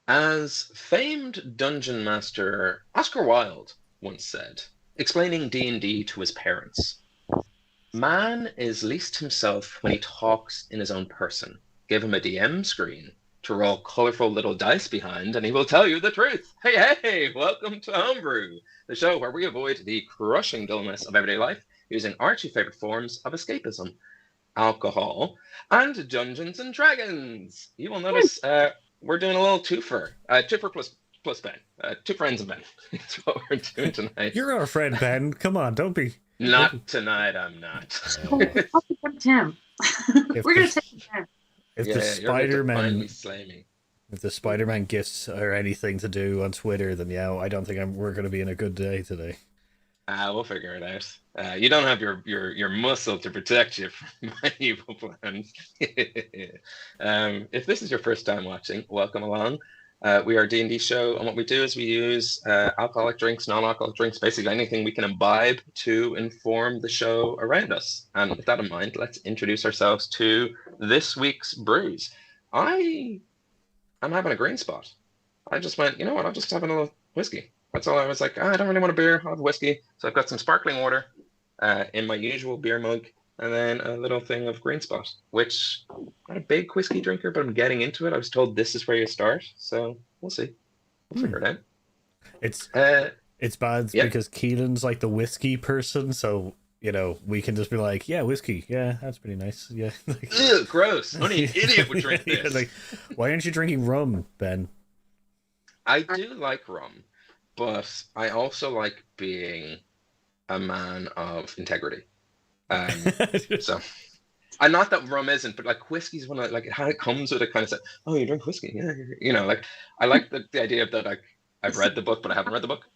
As famed dungeon master Oscar Wilde once said, explaining D&D to his parents, man is least himself when he talks in his own person. Give him a DM screen to roll colorful little dice behind, and he will tell you the truth. Hey, hey, welcome to Homebrew, the show where we avoid the crushing dullness of everyday life using our two favorite forms of escapism: alcohol and Dungeons and Dragons. You will notice we're doing a little twofer, twofer plus Ben, two friends of Ben. That's what we're doing tonight. You're our friend, Ben. Come on, don't be. Not tonight, I'm not. I'll pick Tim. If We're the, gonna take Tim. if Yeah, the you're going to Spider-Man finally slay me. if the Spider-Man gifts are anything to do on Twitter, then yeah, I don't think we're going to be in a good day today. We'll figure it out. You don't have your muscle to protect you from my evil plans. If this is your first time watching, welcome along. We are a D&D show, and what we do is we use alcoholic drinks, non-alcoholic drinks, basically anything we can imbibe to inform the show around us. And with that in mind, let's introduce ourselves to this week's brews. I'm having a green spot. I just went, you know what, I'll just have a little whiskey. That's all. I was like, I don't really want a beer, I'll have a whiskey. So I've got some sparkling water in my usual beer mug, and then a little thing of green spot, which I'm not a big whiskey drinker, but I'm getting into it. I was told this is where you start, so we'll see. We'll figure it out. It's bad because Keelan's like the whiskey person, so we can just be like, yeah, whiskey, yeah, that's pretty nice, yeah. Ew, gross. Only an idiot would drink this. Yeah, like, why aren't you drinking rum, Ben? I do like rum, but I also like being a man of integrity. So, and not that rum isn't, but like whiskey's one of like how it comes with it kind of said, oh, you drink whiskey, yeah, like I like the idea of that. Like I've read the book, but I haven't read the book.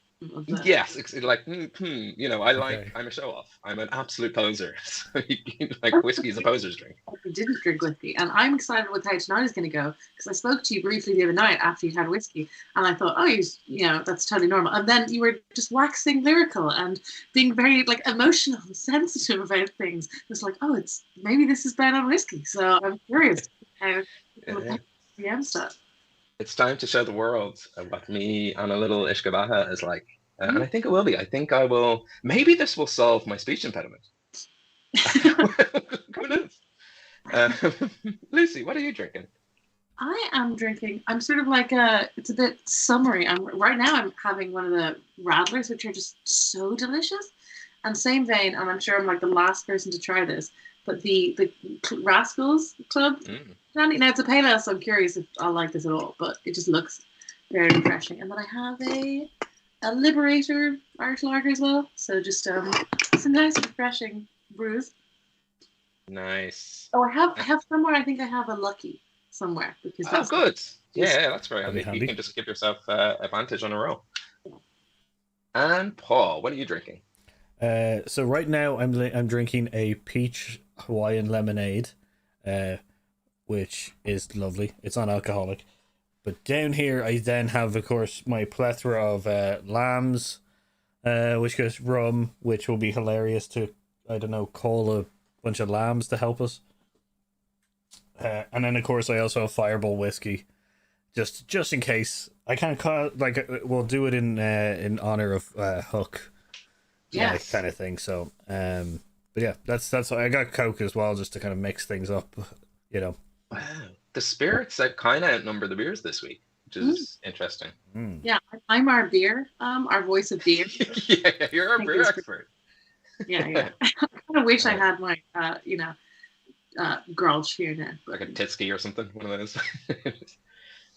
Yes, it's like I'm a show off. I'm an absolute poser. So like whiskey is a poser's drink. I didn't drink whiskey, and I'm excited with how tonight is going to go because I spoke to you briefly the other night after you'd had whiskey, and I thought, oh, that's totally normal. And then you were just waxing lyrical and being very like emotional and sensitive about things. It's like, oh, maybe this is bad on whiskey. So I'm curious how DM stuff. It's time to show the world what me on a little Ishkabaha is like. And I think it will be. I think I will. Maybe this will solve my speech impediment. Who knows? Lucy, what are you drinking? I am drinking. I'm sort of like it's a bit summery. Right now I'm having one of the Radlers, which are just so delicious. And same vein, and I'm sure I'm like the last person to try this, but the Rascals Club. Now it's a pale ale, so I'm curious if I'll like this at all. But it just looks very refreshing. And then I have a Liberator Irish Lager as well. So just some nice refreshing brews. Nice. Oh, I have somewhere. I think I have a Lucky somewhere because that's good. Yeah, that's very handy. handy. You can just give yourself advantage on a roll. And Paul, what are you drinking? So right now I'm drinking a peach Hawaiian lemonade, which is lovely. It's non-alcoholic. But down here I then have, of course, my plethora of lambs, which goes rum, which will be hilarious to, I don't know, call a bunch of lambs to help us. And then, of course, I also have Fireball whiskey, just in case. I can't call we'll do it in honor of Huck, kind of thing. So, but yeah, that's I got Coke as well, just to kind of mix things up, Wow, the spirits that kind of outnumber the beers this week, which is interesting. Yeah, I'm our beer, our voice of beer. Yeah, you're our beer expert. Yeah. I kind of wish I had my, Grolsch here now. Like a Titsky or something, one of those.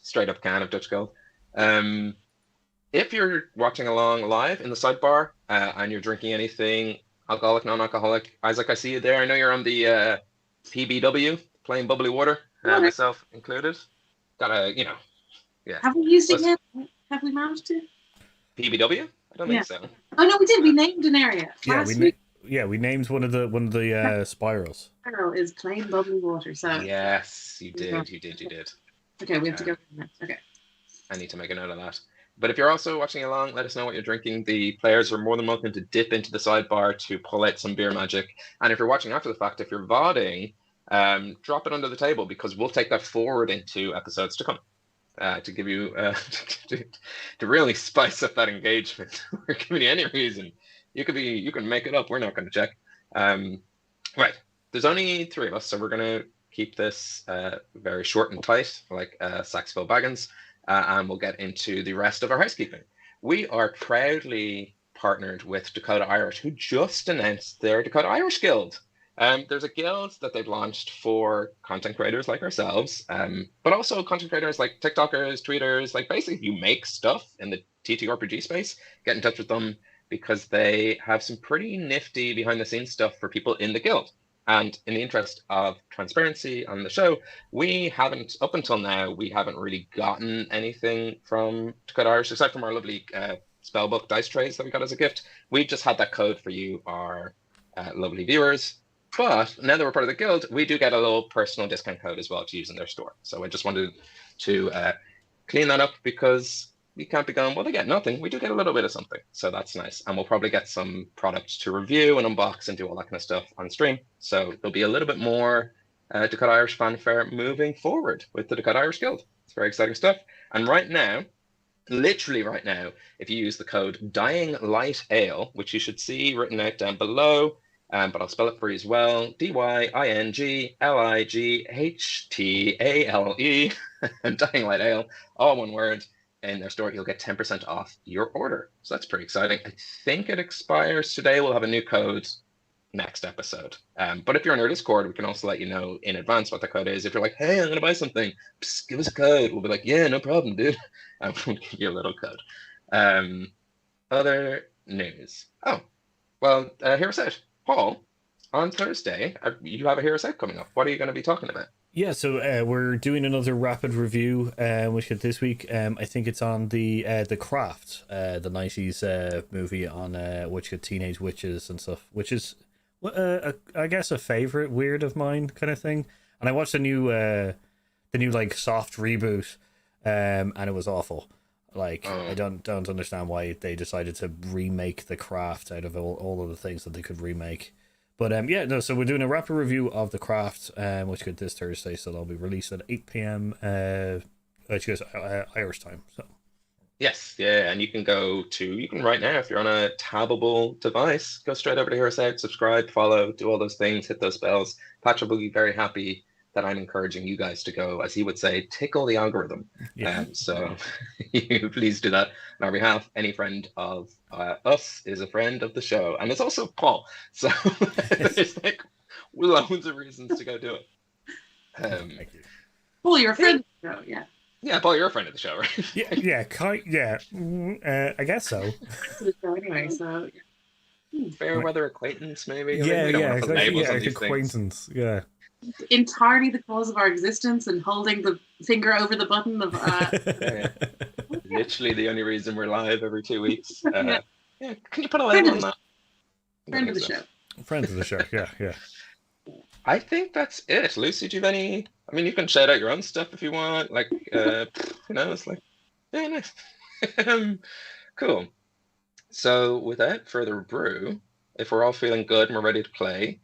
Straight up can of Dutch Gold. If you're watching along live in the sidebar and you're drinking anything alcoholic, non-alcoholic, Isaac, I see you there. I know you're on the PBW, plain bubbly water, myself included. Gotta, yeah. Have we used it yet? Have we managed to? PBW? I don't think so. Oh no, we did. We named an area. We named one of the spirals. Spiral is plain bubbly water. So yes, you did. You did. Okay, we have to go. Okay. I need to make a note of that. But if you're also watching along, let us know what you're drinking. The players are more than welcome to dip into the sidebar to pull out some beer magic. And if you're watching after the fact, if you're VODing, drop it under the table because we'll take that forward into episodes to come. to give you to really spice up that engagement. We're giving you any reason. You can make it up. We're not going to check. Right. There's only three of us, so we're going to keep this very short and tight, like Saxville Baggins, and we'll get into the rest of our housekeeping. We are proudly partnered with Dakota Irish, who just announced their Dakota Irish Guild. There's a guild that they've launched for content creators like ourselves, but also content creators like TikTokers, tweeters, like basically you make stuff in the TTRPG space, get in touch with them because they have some pretty nifty behind the scenes stuff for people in the guild. And in the interest of transparency on the show, we haven't, up until now, we haven't really gotten anything from Dakota Irish, aside from our lovely spellbook dice trays that we got as a gift. We've just had that code for you, our lovely viewers. But now that we're part of the guild, we do get a little personal discount code as well to use in their store. So I just wanted to clean that up because we can't be going, well, they get nothing. We do get a little bit of something. So that's nice. And we'll probably get some products to review and unbox and do all that kind of stuff on stream. So there'll be a little bit more Dakota Irish fanfare moving forward with the Dakota Irish Guild. It's very exciting stuff. And right now, literally right now, if you use the code Dying Light Ale, which you should see written out down below, but I'll spell it for you as well, DYINGLIGHTALE, Dying Light Ale, all one word. In their store, you'll get 10% off your order. So that's pretty exciting. I think it expires today. We'll have a new code next episode. But if you're in our Discord, we can also let you know in advance what the code is. If you're like, hey, I'm going to buy something, psst, give us a code. We'll be like, yeah, no problem, dude. And we'll give you a little code. Other news. Oh, well, Hear Us Out. Paul, on Thursday, you have a Hear Us Out coming up. What are you going to be talking about? Yeah, so we're doing another rapid review, which is this week. I think it's on the Craft, the 90s movie on which had teenage witches and stuff, which is, I guess, a favorite weird of mine kind of thing. And I watched the new like soft reboot, and it was awful. Like, I don't understand why they decided to remake the Craft out of all of the things that they could remake. But yeah, no. So we're doing a rapid review of The Craft, which got this Thursday, so that'll be released at 8 p.m. Irish time. So yes, yeah, and you can right now if you're on a tabbable device, go straight over to Hear Us Out, subscribe, follow, do all those things, hit those bells. Patrick will be very happy that I'm encouraging you guys to go, as he would say, tickle the algorithm. Yeah. So you please do that on our behalf. Any friend of us is a friend of the show, and it's also Paul. So there's like loads of reasons to go do it. Thank you. Paul, you're a friend of the show, yeah. Yeah, Paul, you're a friend of the show, right? I guess so. Anyway, so fair weather acquaintance, maybe. Acquaintance. Yeah. Entirely the cause of our existence and holding the finger over the button of literally the only reason we're live every 2 weeks. Yeah, can you put a label on that? Friend of the show. Friend of the show, yeah. I think that's it. Lucy, do you have any? I mean, you can shout out your own stuff if you want. Like, it's like, yeah, nice. Cool. So without further ado, if we're all feeling good and we're ready to play,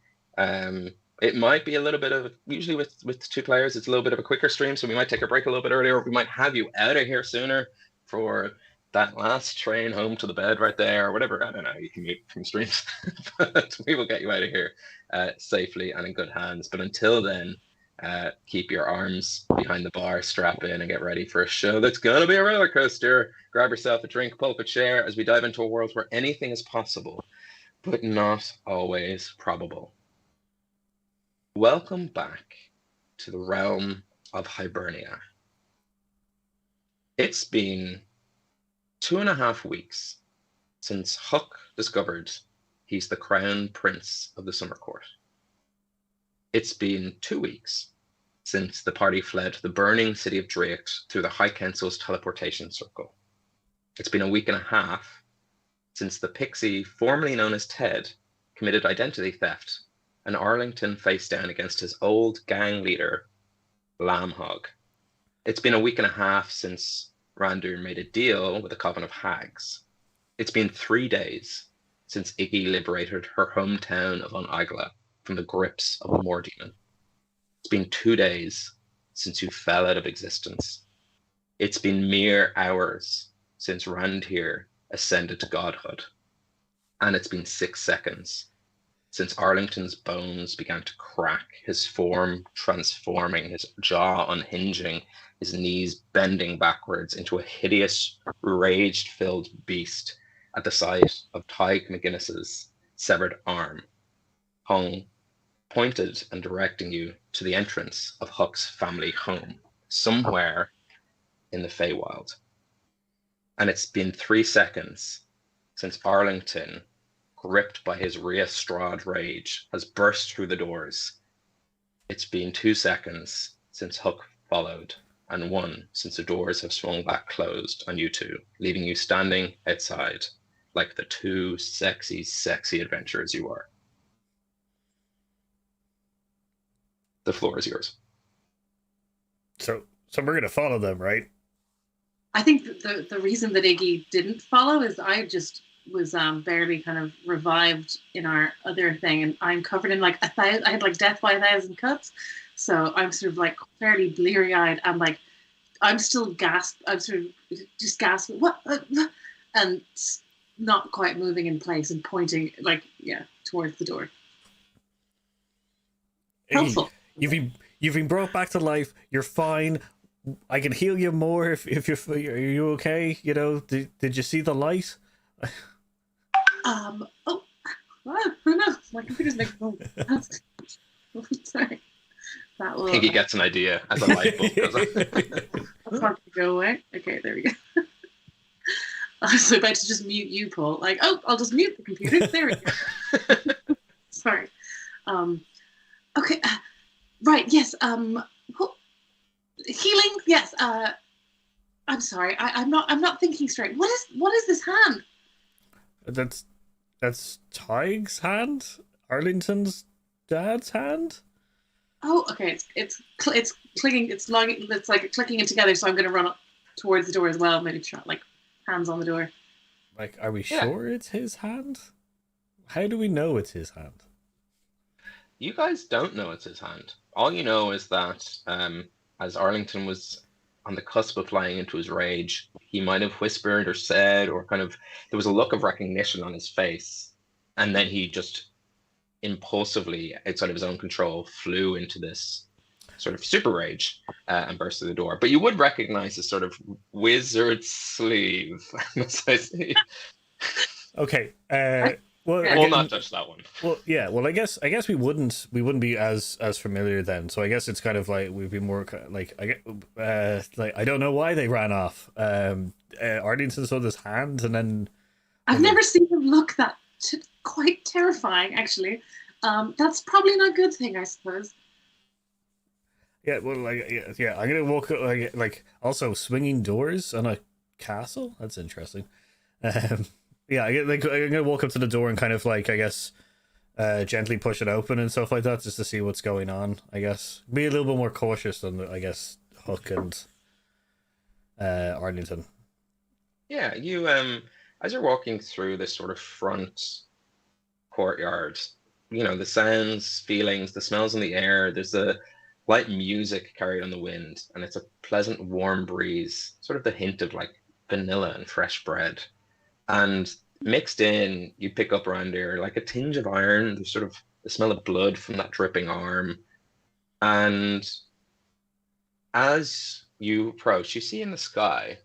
it might be a little bit of, usually with two players, it's a little bit of a quicker stream, so we might take a break a little bit earlier, or we might have you out of here sooner for that last train home to the bed right there, or whatever. I don't know, you can mute from streams, but we will get you out of here safely and in good hands. But until then, keep your arms behind the bar, strap in, and get ready for a show that's going to be a roller coaster. Grab yourself a drink, pull up a chair, as we dive into a world where anything is possible, but not always probable. Welcome back to the realm of Hibernia. It's been 2.5 weeks since Huck discovered he's the crown prince of the Summer Court. It's been 2 weeks since the party fled the burning city of Drake through the High Council's teleportation circle. It's been 1.5 weeks since the pixie, formerly known as Ted, committed identity theft, and Arlington faced down against his old gang leader, Lambhog. It's been 1.5 weeks since Randur made a deal with a coven of hags. It's been 3 days since Iggy liberated her hometown of Onagla from the grips of a moor demon. It's been 2 days since you fell out of existence. It's been mere hours since Randhir ascended to godhood, and it's been 6 seconds since Arlington's bones began to crack, his form transforming, his jaw unhinging, his knees bending backwards into a hideous, rage-filled beast at the sight of Tig McGinnis's severed arm, hung, pointed and directing you to the entrance of Huck's family home, somewhere in the Feywild. And it's been 3 seconds since Arlington, gripped by his Rhea Strahd rage, has burst through the doors. It's been 2 seconds since Huck followed, and 1 since the doors have swung back closed on you two, leaving you standing outside like the 2 sexy, sexy adventurers you are. The floor is yours. So we're gonna follow them, right? I think the reason that Iggy didn't follow is I just was barely kind of revived in our other thing, and I'm covered in like 1,000. I had like death by 1,000 cuts, so I'm sort of like fairly bleary eyed, and like I'm still I'm sort of just gasping, what, and not quite moving in place and pointing like towards the door. Helpful. You've been brought back to life. You're fine. I can heal you more if you're. Are you okay? You know, did you see the light? Oh, who knows? My computer's making noise. Sorry. That will. I think he gets an idea as a light bulb goes on. That's not to go away. Okay, there we go. I was about to just mute you, Paul. Like, I'll just mute the computer. There we go. Sorry. Okay. Right. Yes. Healing. Yes. I'm sorry. I'm not thinking straight. What is this hand? That's Tig's hand. Arlington's dad's hand. Oh, okay. It's clicking. It's like clicking it together. So I'm going to run up towards the door as well. Maybe try like hands on the door. Like, are we sure it's his hand? How do we know it's his hand? You guys don't know it's his hand. All you know is that as Arlington was on the cusp of flying into his rage, he might have whispered or said, or kind of, there was a look of recognition on his face. And then he just impulsively, outside of his own control, flew into this sort of super rage and burst through the door. But you would recognize his sort of wizard sleeve, must I say. Okay. Well, we'll not touch that one. Well, yeah. Well, I guess we wouldn't be as familiar then. So I guess it's kind of like we'd be more like I don't know why they ran off. Arlington saw this hand, and then I've never seen him look that quite terrifying. Actually, that's probably not a good thing, I suppose. Yeah. Well, like yeah. I'm gonna walk like also swinging doors on a castle. That's interesting. Yeah, I'm gonna walk up to the door and kind of like, I guess, gently push it open and stuff like that, just to see what's going on. I guess be a little bit more cautious than I guess Huck and Arlington. Yeah, you as you're walking through this sort of front courtyard, you know, the sounds, feelings, the smells in the air. There's a light music carried on the wind, and it's a pleasant, warm breeze, sort of the hint of like vanilla and fresh bread. And mixed in, you pick up around here like a tinge of iron. There's sort of the smell of blood from that dripping arm. And as you approach, you see in the sky,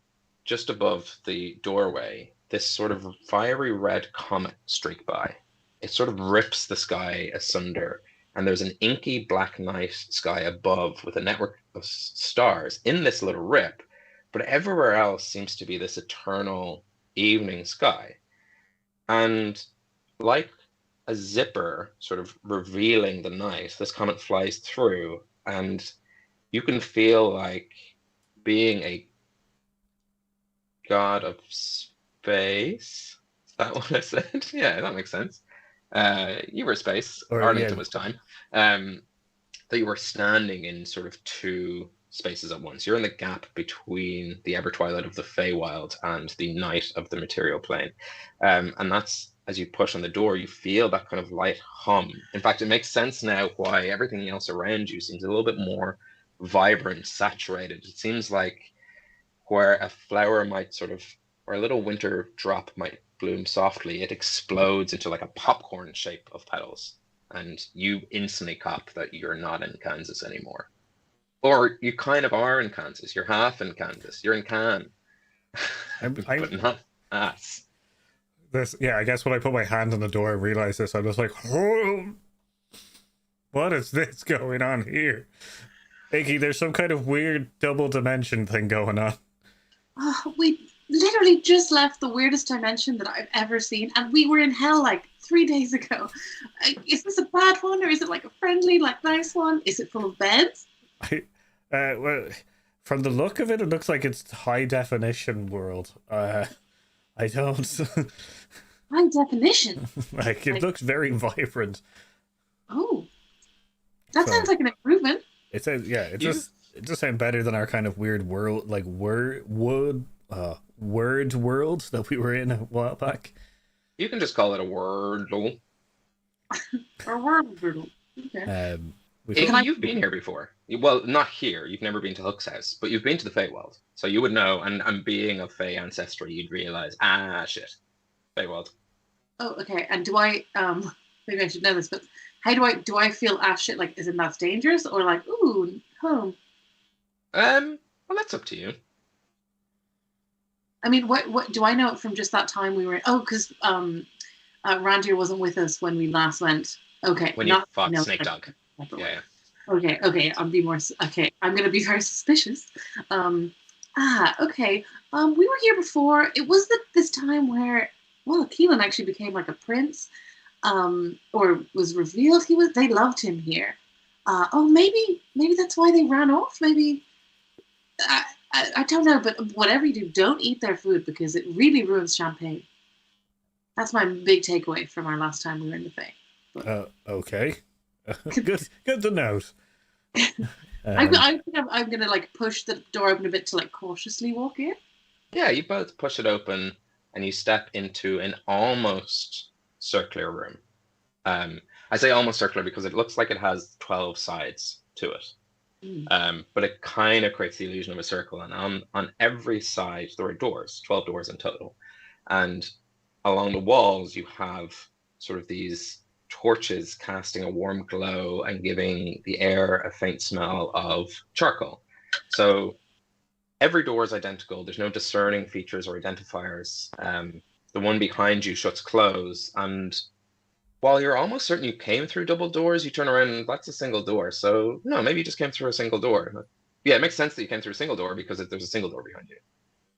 just above the doorway, this sort of fiery red comet streak by. It sort of rips the sky asunder. And there's an inky black night sky above with a network of stars in this little rip. But everywhere else seems to be this eternal evening sky, and like a zipper sort of revealing the night, this comet flies through, and you can feel like being a god of space. Is that what I said? Yeah, that makes sense. You were space, or Arlington was time. That you were standing in sort of two spaces at once. You're in the gap between the ever twilight of the Feywild and the night of the material plane. And that's, as you push on the door, you feel that kind of light hum. In fact, it makes sense now why everything else around you seems a little bit more vibrant, saturated. It seems like where a flower might or a little winter drop might bloom softly, it explodes into like a popcorn shape of petals. And you instantly cop that you're not in Kansas anymore. Or you kind of are in Kansas. You're half in Kansas. You're in Can. But not us. I guess when I put my hand on the door and realized this, I was like, oh, what is this going on here? Iggy, there's some kind of weird double dimension thing going on. We literally just left the weirdest dimension that I've ever seen, and we were in hell like 3 days ago. Is this a bad one, or is it like a friendly, like nice one? Is it full of beds? Well, from the look of it, it looks like it's high definition world. I don't. High definition. Like it looks very vibrant. Oh, that sounds like an improvement. It says, yeah. It just sounds better than our kind of weird world, like word world that we were in a while back. You can just call it a wordle. Or wordle. Okay. You've been here before. Well, not here. You've never been to Huck's house, but you've been to the Feywild, so you would know. And being of Fey ancestry, you'd realize, shit, Feywild. Oh, okay. And do I? Maybe I should know this, but how do I feel shit? Like, is it not dangerous, or like, ooh, home? Well, that's up to you. I mean, what do I know it from just that time we were? Oh, because Randir wasn't with us when we last went. Okay. When you fought Snake Dog. Yeah. Okay. I'll be more. Okay, I'm gonna be very suspicious. Okay. We were here before. It was this time where, well, Keelan actually became like a prince, or was revealed they loved him here. Maybe that's why they ran off. Maybe. I don't know, but whatever you do, don't eat their food because it really ruins champagne. That's my big takeaway from our last time we were in the Fae. Okay. Good to note. I think I'm gonna like push the door open a bit to like cautiously walk in. Yeah, you both push it open and you step into an almost circular room. I say almost circular because it looks like it has 12 sides to it. But it kind of creates the illusion of a circle, and on every side there are doors, 12 doors in total, and along the walls you have sort of these torches casting a warm glow and giving the air a faint smell of charcoal. So every door is identical. There's no discerning features or identifiers. The one behind you shuts close, and while you're almost certain you came through double doors, you turn around and that's a single door. So, no, maybe you just came through a single door. Yeah, it makes sense that you came through a single door because there's a single door behind you.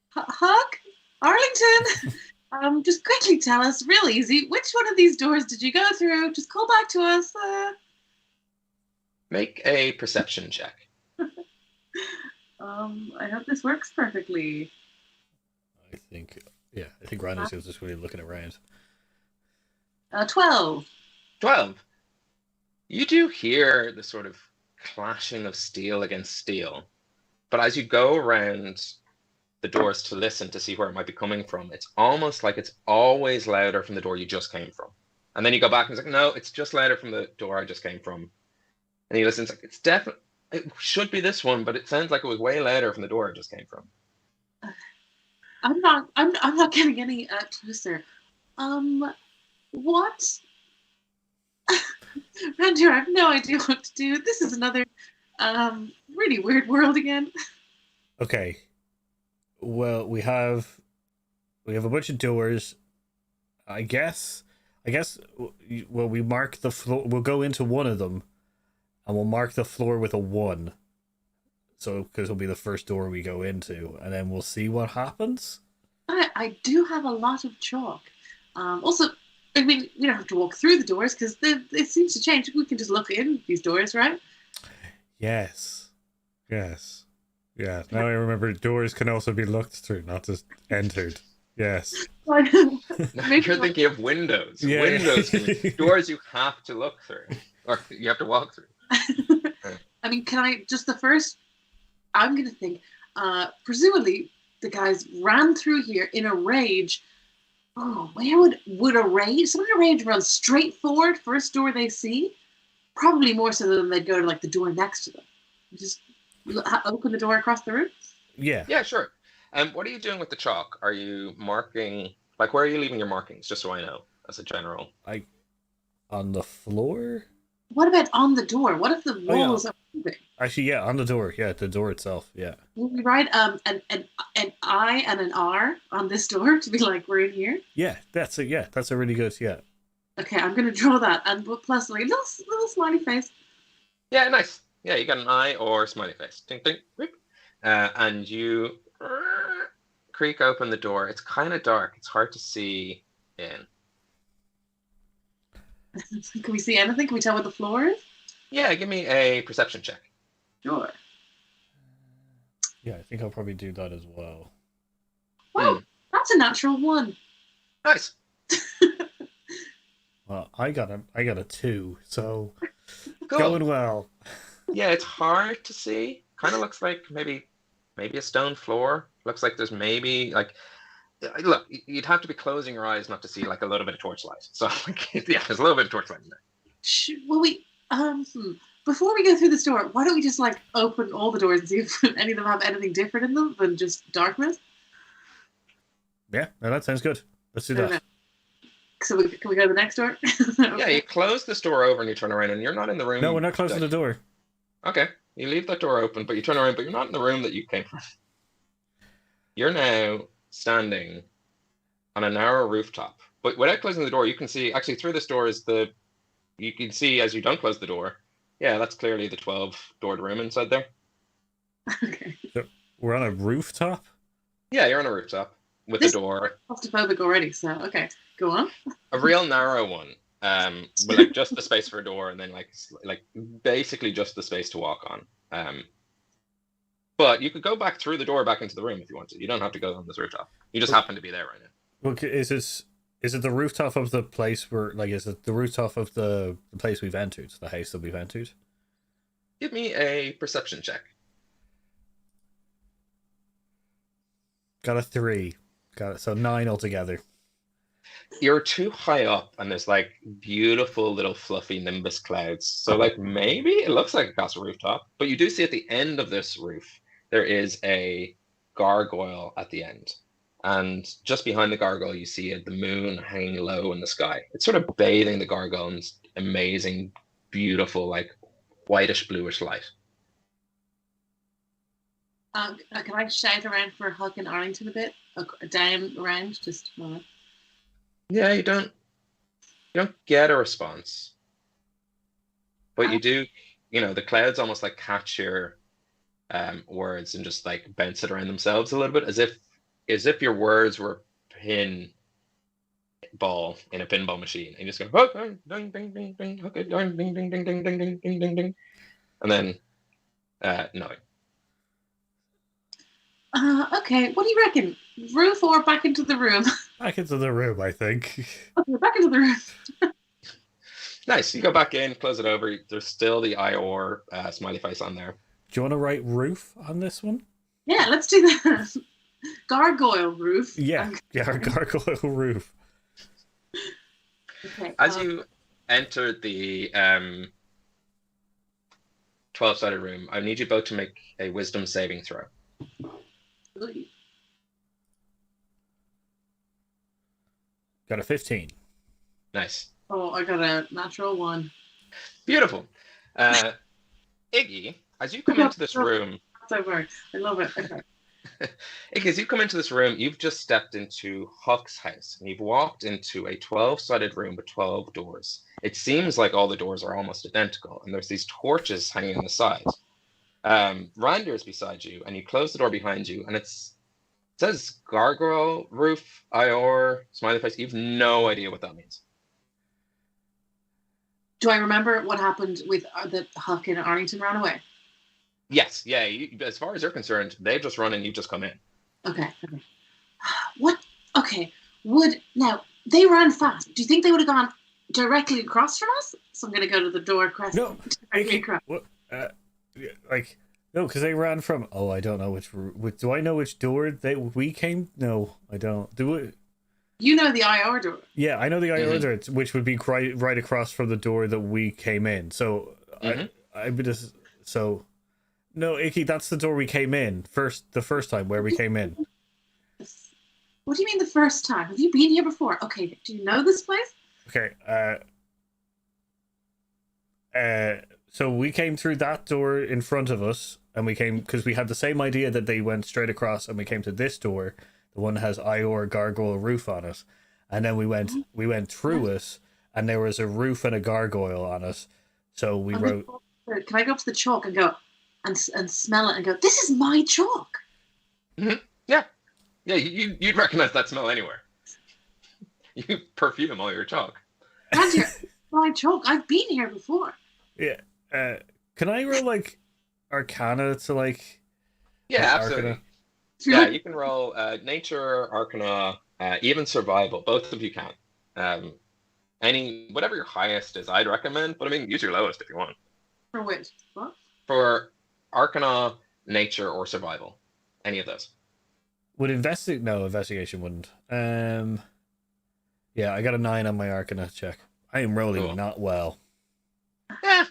Huck? Arlington? Just quickly tell us, real easy, which one of these doors did you go through? Just call back to us. Make a perception check. I hope this works perfectly. I think Randy's just really looking around. 12. 12. You do hear the sort of clashing of steel against steel, but as you go around the doors to listen to see where it might be coming from, it's almost like it's always louder from the door you just came from. And then you go back and it's like, no, it's just louder from the door I just came from. And you listen, it's like, it should be this one, but it sounds like it was way louder from the door I just came from. I'm not getting any closer. What? Randir, I have no idea what to do. This is another really weird world again. Okay. Well, we have a bunch of doors. I guess well, we mark the floor. We'll go into one of them and we'll mark the floor with a 1. So because it'll be the first door we go into, and then we'll see what happens. I do have a lot of chalk. Also, I mean, we don't have to walk through the doors because it seems to change. We can just look in these doors, right? Yes. Yeah. Now I remember doors can also be looked through, not just entered. Yes. You're thinking of windows. Yeah. Windows, doors you have to look through, or you have to walk through. I mean, can I just the first? I'm gonna think. Presumably, the guys ran through here in a rage. Oh, where would a rage? Someone in a rage run straight forward, first door they see? Probably more so than they'd go to like the door next to them. Just open the door across the room. Yeah. Yeah, sure. What are you doing with the chalk? Are you marking, like, where are you leaving your markings? Just so I know, as a general. On the floor? What about on the door? What if the Oh yeah. walls are moving? Actually, yeah, on the door. Yeah, the door itself. Yeah. Will we write an I and an R on this door to be like we're in here? Yeah, that's a really good. Yeah. Okay, I'm gonna draw that and plus like little smiley face. Yeah, nice. Yeah, you got an eye or smiley face. Ding, ding, whoop. And you creak open the door. It's kind of dark. It's hard to see in. Can we see anything? Can we tell what the floor is? Yeah, give me a perception check. Sure. Yeah, I think I'll probably do that as well. Wow, that's a natural 1. Nice. Well, I got a 2, so Cool. going well. Yeah, it's hard to see. Kind of looks like maybe a stone floor. Looks like there's maybe like, look, you'd have to be closing your eyes not to see like a little bit of torchlight. So yeah, there's a little bit of torchlight in there. Well, before we go through this door, why don't we just like open all the doors and see if any of them have anything different in them than just darkness? Yeah, no, that sounds good. Let's do that. So can we go to the next door? Okay. Yeah, you close this door over and you turn around and you're not in the room. No, we're not closing the door. Okay, you leave that door open, but you turn around, but you're not in the room that you came from. You're now standing on a narrow rooftop. But without closing the door, you can see, actually through this door is you can see as you don't close the door, yeah, that's clearly the 12-doored room inside there. Okay. So we're on a rooftop? Yeah, you're on a rooftop with a door. Claustrophobic already, so okay, go on. A real narrow one. With like just the space for a door and then like basically just the space to walk on. But you could go back through the door back into the room if you want to. You don't have to go on this rooftop. You just happen to be there right now. Okay, is it the rooftop of the place is it the rooftop of the place we've entered, the house that we've entered? Give me a perception check. Got a 3. Got it. So 9 altogether. You're too high up and there's like beautiful little fluffy nimbus clouds. So like maybe it looks like a castle rooftop, but you do see at the end of this roof, there is a gargoyle at the end. And just behind the gargoyle, you see the moon hanging low in the sky. It's sort of bathing the gargoyle in this amazing, beautiful, like whitish, bluish light. Can I shout around for Huck and Arlington a bit? Down around, just a moment. Yeah, you don't get a response, but you do. The clouds almost like catch your words and just like bounce it around themselves a little bit, as if your words were pinball in a pinball machine, and you just go okay, ding ding ding ding, okay, ding ding ding ding ding ding ding ding ding ding, and then nothing. Okay, what do you reckon? Roof or back into the room? Back into the room, I think. Okay, back into the room. Nice. You go back in, close it over. There's still the IOR smiley face on there. Do you want to write roof on this one? Yeah, let's do that. Gargoyle roof. Yeah, gargoyle roof. Okay. As you enter the 12-sided room, I need you both to make a wisdom saving throw. Got a 15. Nice. Oh, I got a natural 1. Beautiful. Iggy, as you come into this room... That's over. I love it. Okay. Iggy, as you come into this room, you've just stepped into Huck's house, and you've walked into a 12-sided room with 12 doors. It seems like all the doors are almost identical, and there's these torches hanging on the side. Randir's beside you, and you close the door behind you, and it says gargoyle roof, IOR, smiley face. You've no idea what that means. Do I remember what happened with the Huck and Arlington ran away? Yes, yeah. As far as you're concerned, they've just run and you've just come in. Okay. What? Okay. Now they ran fast. Do you think they would have gone directly across from us? So I'm going to go to the door across. No. Directly across. What? No, because they ran from. Oh, I don't know which. Do I know which door we came? No, I don't. Do it. You know the IR door. Yeah, I know the IR door, which would be right across from the door that we came in. So I would just no, Icky, that's the door we came in the first time where we came in. What do you mean the first time? Have you been here before? Okay, do you know this place? Okay. So we came through that door in front of us, and we came because we had the same idea that they went straight across, and we came to this door. The one that has Ior gargoyle roof on it, and then we went through it, and there was a roof and a gargoyle on it. So we wrote. Can I go up to the chalk and go and smell it and go? This is my chalk. Mm-hmm. Yeah, you'd recognize that smell anywhere. You perfume all your chalk. And my chalk. I've been here before. Yeah. Can I roll like Arcana to like? Yeah, absolutely. Arcana? Yeah, you can roll Nature, Arcana, even Survival. Both of you can. Whatever your highest is, I'd recommend. But I mean, use your lowest if you want. For which? What? For Arcana, Nature, or Survival, any of those. Would investigation wouldn't. Yeah, I got a 9 on my Arcana check. I am rolling not well. Yeah.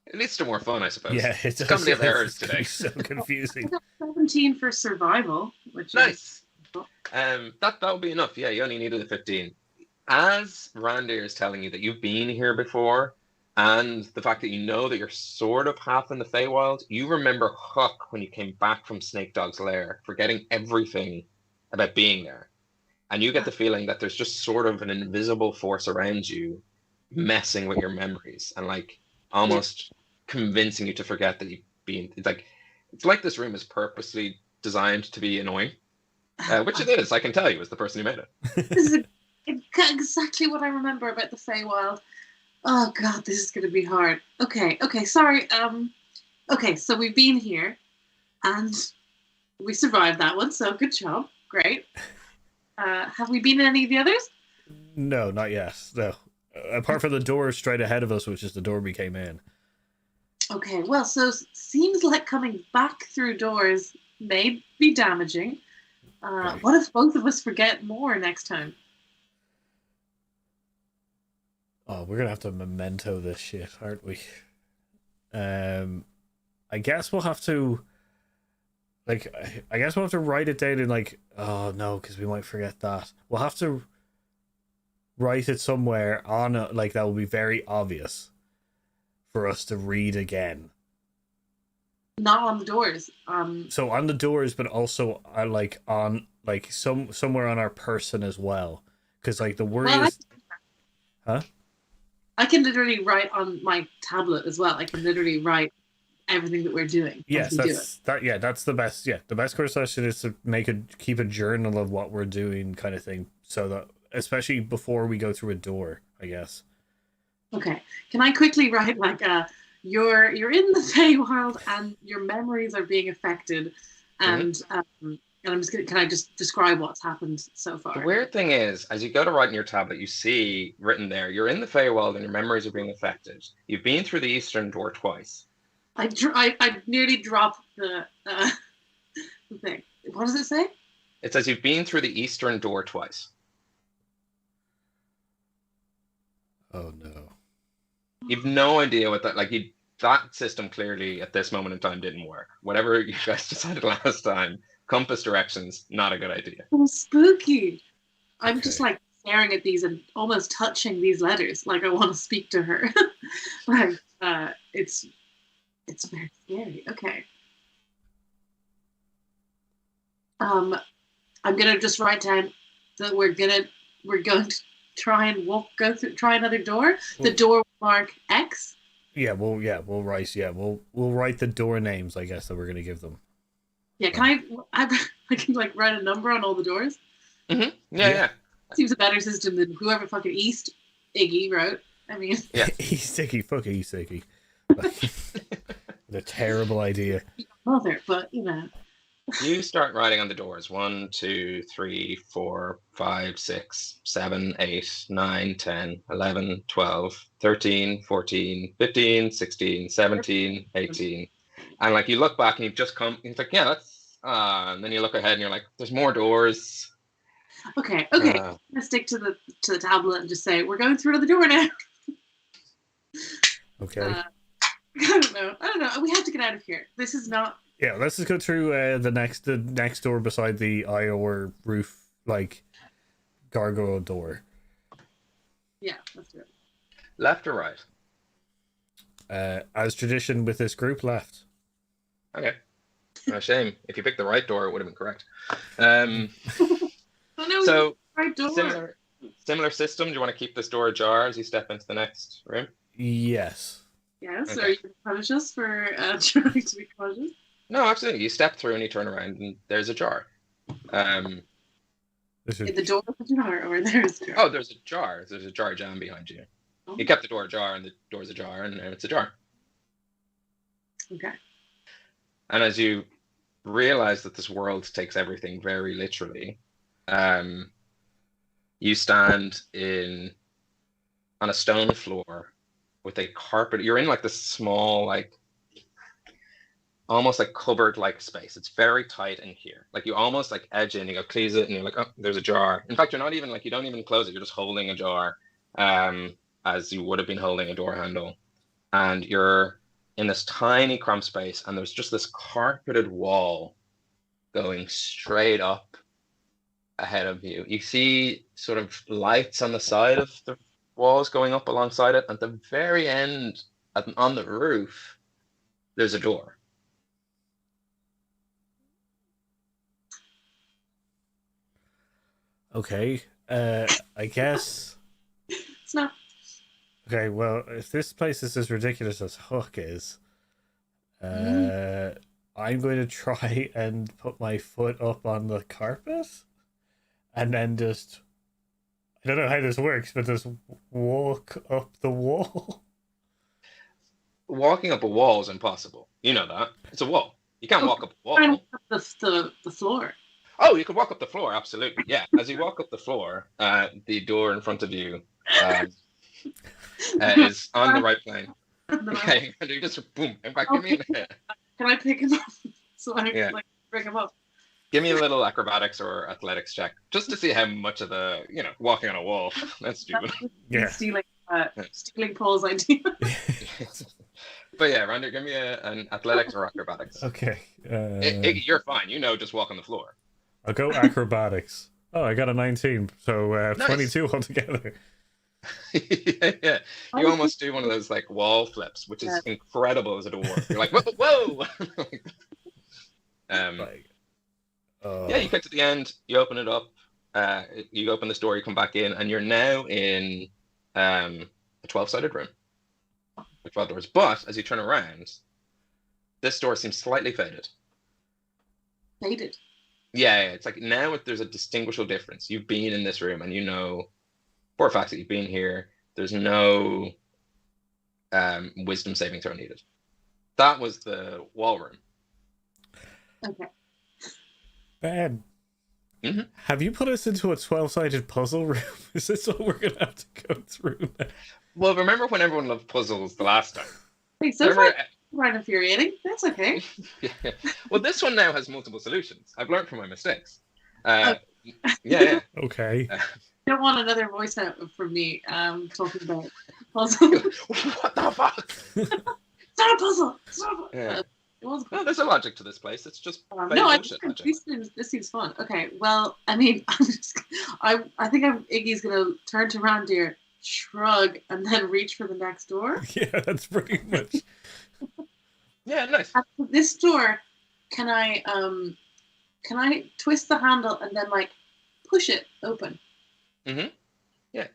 It leads to more fun, I suppose. Yeah, it's company of errors today. So confusing. I got 17 for survival, which nice. That would be enough. Yeah, you only needed a 15. As Randir is telling you that you've been here before, and the fact that you know that you're sort of half in the Feywild, you remember Huck when you came back from Snake Dog's lair, forgetting everything about being there. And you get the feeling that there's just sort of an invisible force around you messing with your memories and like almost convincing you to forget that you've been. It's like this room is purposely designed to be annoying, which it is. I can tell you as the person who made it. This is exactly what I remember about the Feywild. Oh god, this is going to be hard. Okay, sorry. Okay, so we've been here, and we survived that one. So good job, great. Have we been in any of the others? No, not yet. No. Apart from the door straight ahead of us, which is the door we came in. Okay, well, so seems like coming back through doors may be damaging. What if both of us forget more next time? Oh, we're gonna have to memento this shit, aren't we? I guess we'll have to. I guess we'll have to write it down in like. Oh no, because we might forget that. We'll have to write it somewhere on that will be very obvious for us to read again. Not on the doors. So on the doors, but also on somewhere on our person as well, because the worry is. Huh? I can literally write on my tablet as well. I can literally write everything that we're doing. Yes, that's the best. Yeah, the best course session is to keep a journal of what we're doing, kind of thing, so that especially before we go through a door, I guess. Okay. Can I quickly write you're in the Feywild and your memories are being affected, and I'm just gonna. Can I just describe what's happened so far? The weird thing is, as you go to write in your tablet, you see written there, you're in the Feywild and your memories are being affected. You've been through the Eastern Door twice. I nearly dropped the thing. What does it say? It says you've been through the Eastern Door twice. Oh no. You've no idea what that that system clearly at this moment in time didn't work. Whatever you guys decided last time, compass directions, not a good idea. Oh, spooky. I'm just staring at these and almost touching these letters like I want to speak to her. It's very scary. Okay. I'm gonna just write down that we're going to try and try another door. The door will mark X. We'll write the door names, I guess, that we're gonna give them. Yeah, can I can write a number on all the doors? Mm-hmm. Yeah. Seems a better system than whoever fucking East Iggy wrote. I mean, yeah. East Iggy, fuck East Iggy. A terrible idea. Mother, but You start writing on the doors. 1, 2, 3, 4, 5, 6, 7, 8, 9, 10, 11, 12, 13, 14, 15, 16, 17, 18. And you look back and you've just come, it's yeah, that's, and then you look ahead and you're like, there's more doors. Okay. I'm going to stick to the tablet and just say, we're going through another door now. Okay. I don't know. We have to get out of here. This is not. Yeah, let's just go through the next door beside the Ior roof like gargoyle door. Yeah, let's do it. Left or right? As tradition with this group, left. Okay. A shame. If you picked the right door, it would have been correct. Oh no, So right door. similar system. Do you want to keep this door ajar as you step into the next room? Yes. Yes, Okay. are you going to punish us for trying to be cautious? No, absolutely. You step through and you turn around and there's a jar. This is In the door of the jar, or there's a jar? Oh, there's a jar. There's a jar jam behind you. Oh. You kept the door ajar and the door's ajar and now it's a jar. Okay. And as you realize that this world takes everything very literally, you stand on a stone floor with a carpet. You're in like this small, like almost like cupboard-like space. It's very tight in here. Like you almost like edge in, you go close it, and you're like, oh, there's a jar. In fact, you're not even like, you don't even close it. You're just holding a jar, as you would have been holding a door handle. And you're in this tiny cramped space, and there's just this carpeted wall going straight up ahead of you. You see sort of lights on the side of the walls going up alongside it. At the very end, on the roof, there's a door. okay. I guess. It's not. Okay, well, if this place is as ridiculous as Huck is, I'm going to try and put my foot up on the carpet, and then just, I don't know how this works, but just walk up the wall. Walking up a wall is impossible. You know that. It's a wall. You can't walk up a wall. Trying to walk up the floor. Oh, you can walk up the floor, absolutely. Yeah. As you walk up the floor, the door in front of you is on the right plane. Okay, and you just boom. In fact, give me Can I pick him up so I Yeah. like bring him up? give me a little acrobatics or athletics check, just to see how much of the walking on a wall. That's stupid. Yeah. Stealing Paul's idea. But yeah, Randy, give me an athletics or acrobatics. Okay. Iggy, you're fine. Just walk on the floor. I'll go acrobatics. Oh, I got a 19, so Nice. 22 altogether. Yeah. You almost do one of those like wall flips, which is incredible as a dwarf. You're like, whoa. Like, Yeah, you get to the end, you open it up, you open this door, you come back in, and you're now in a 12-sided room with 12 doors. But as you turn around, this door seems slightly faded. Faded. Yeah, it's like now there's a distinguishable difference. You've been in this room, and you know for a fact that you've been here. There's no wisdom saving throw needed. That was the wall room. Okay. Ben, Mhm. have you put us into a 12-sided puzzle room? Is this what we're going to have to go through now? Well, remember when everyone loved puzzles the last time? Wait, so far, Remember, quite infuriating. That's okay. yeah. Well, this one now has multiple solutions. I've learned from my mistakes. Yeah. Okay. Don't want another voice out from me talking about puzzle. What the fuck? It's not a puzzle. It's not a puzzle. Yeah. It was Well, there's a logic to this place. It's just no, bullshit logic. this seems fun. Okay, well, I mean, I think Iggy's gonna turn to Randir, shrug, and then reach for the next door. Yeah, that's pretty much. Yeah, nice. At this door, can I twist the handle and then like push it open? Mm-hmm. Yeah.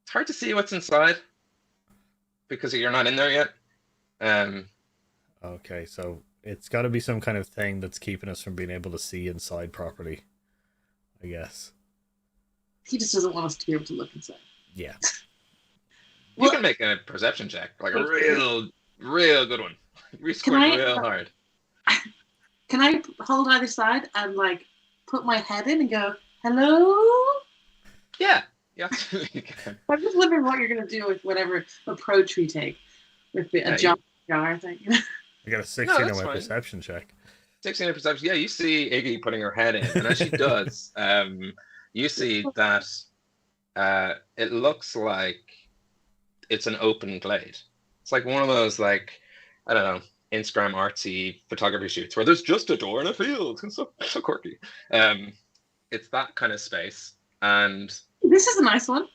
It's hard to see what's inside because you're not in there yet. Okay, so it's got to be some kind of thing that's keeping us from being able to see inside properly, I guess. He just doesn't want us to be able to look inside. Yeah. You can make a perception check, like a real good one. We scored real hard. Can I hold either side and like put my head in and go, hello? Yeah, you absolutely can. I'm just wondering what you're gonna do with whatever approach we take with a jump jar thing. I got a 16 on my fine. perception check. 16 in perception. Yeah, you see Iggy putting her head in, and as she does, you see that it looks like it's an open glade. It's like one of those, like, I don't know, Instagram artsy photography shoots where there's just a door and a field. It's so quirky. It's that kind of space, and This is a nice one.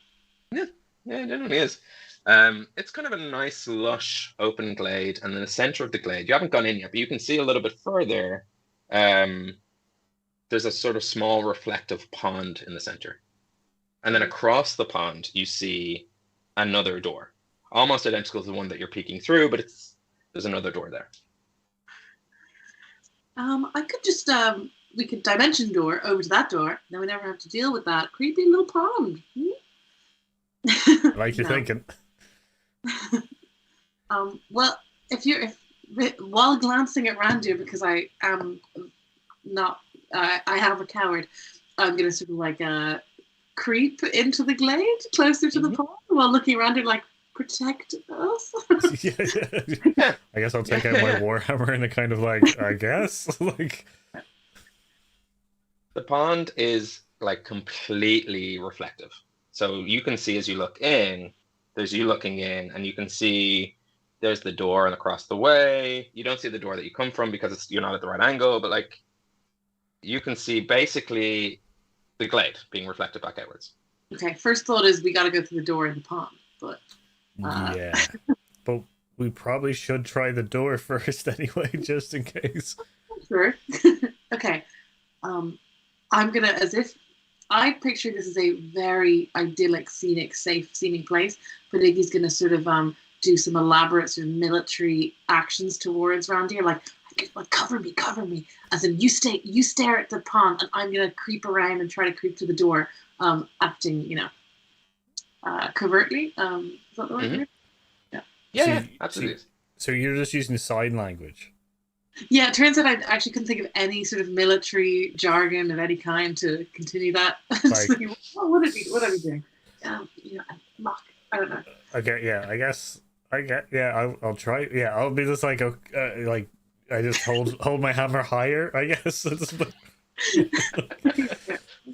yeah, it generally is. It's kind of a nice, lush, open glade, and in the center of the glade, you haven't gone in yet, but you can see a little bit further. There's a sort of small reflective pond in the center, and then across the pond, you see another door, almost identical to the one that you're peeking through, but there's another door there. I could just we could dimension door over to that door. Then we never have to deal with that creepy little pond. Like you're thinking. Well, if while glancing at Randu, because I am not, I am a coward, I'm gonna sort of like creep into the glade closer to the pond while looking around and like protect us. Yeah. I guess I'll take out my warhammer and kind of like, I guess like. The pond is like completely reflective, so you can see as you look in. There's you looking in, and you can see there's the door and across the way. You don't see the door that you come from because you're not at the right angle, but like you can see basically the glade being reflected back outwards. Okay, first thought is we got to go through the door in the pond, but yeah, but we probably should try the door first anyway, just in case. Sure. Okay. I'm gonna, as if I picture this as a very idyllic, scenic, safe seeming place, but Iggy's gonna sort of do some elaborate sort of military actions towards Randy, like cover me, as in you stare at the pond, and I'm gonna creep around and try to creep to the door, acting, covertly. Is that the right word? Yeah, absolutely. So you're just using sign language. Yeah, it turns out I actually couldn't think of any sort of military jargon of any kind to continue that. Like, what are we doing? Lock. I don't know. Okay, yeah, I'll try. Yeah, I'll be just like, like I just hold my hammer higher. I guess.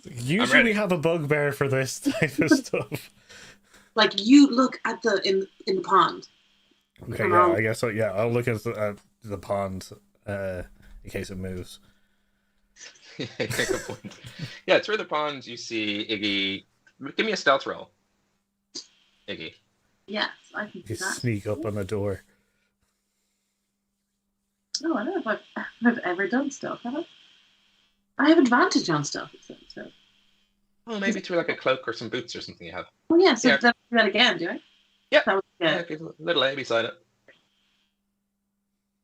Usually we have a bugbear for this type of stuff. Like you look at in the pond. Okay, yeah, I guess so. Yeah, I'll look at the pond. In case it moves. Good point. Yeah, through the pond you see Iggy. Give me a stealth roll, Iggy. Yes, I can do that. Sneak up on the door. Oh, I don't know if I've ever done stealth, have I? I have advantage on stealth. So. Oh, maybe through like a cloak or some boots or something you have. Oh yeah, so do that again, do I? Yeah. That was good. Yeah, okay, a little A beside it.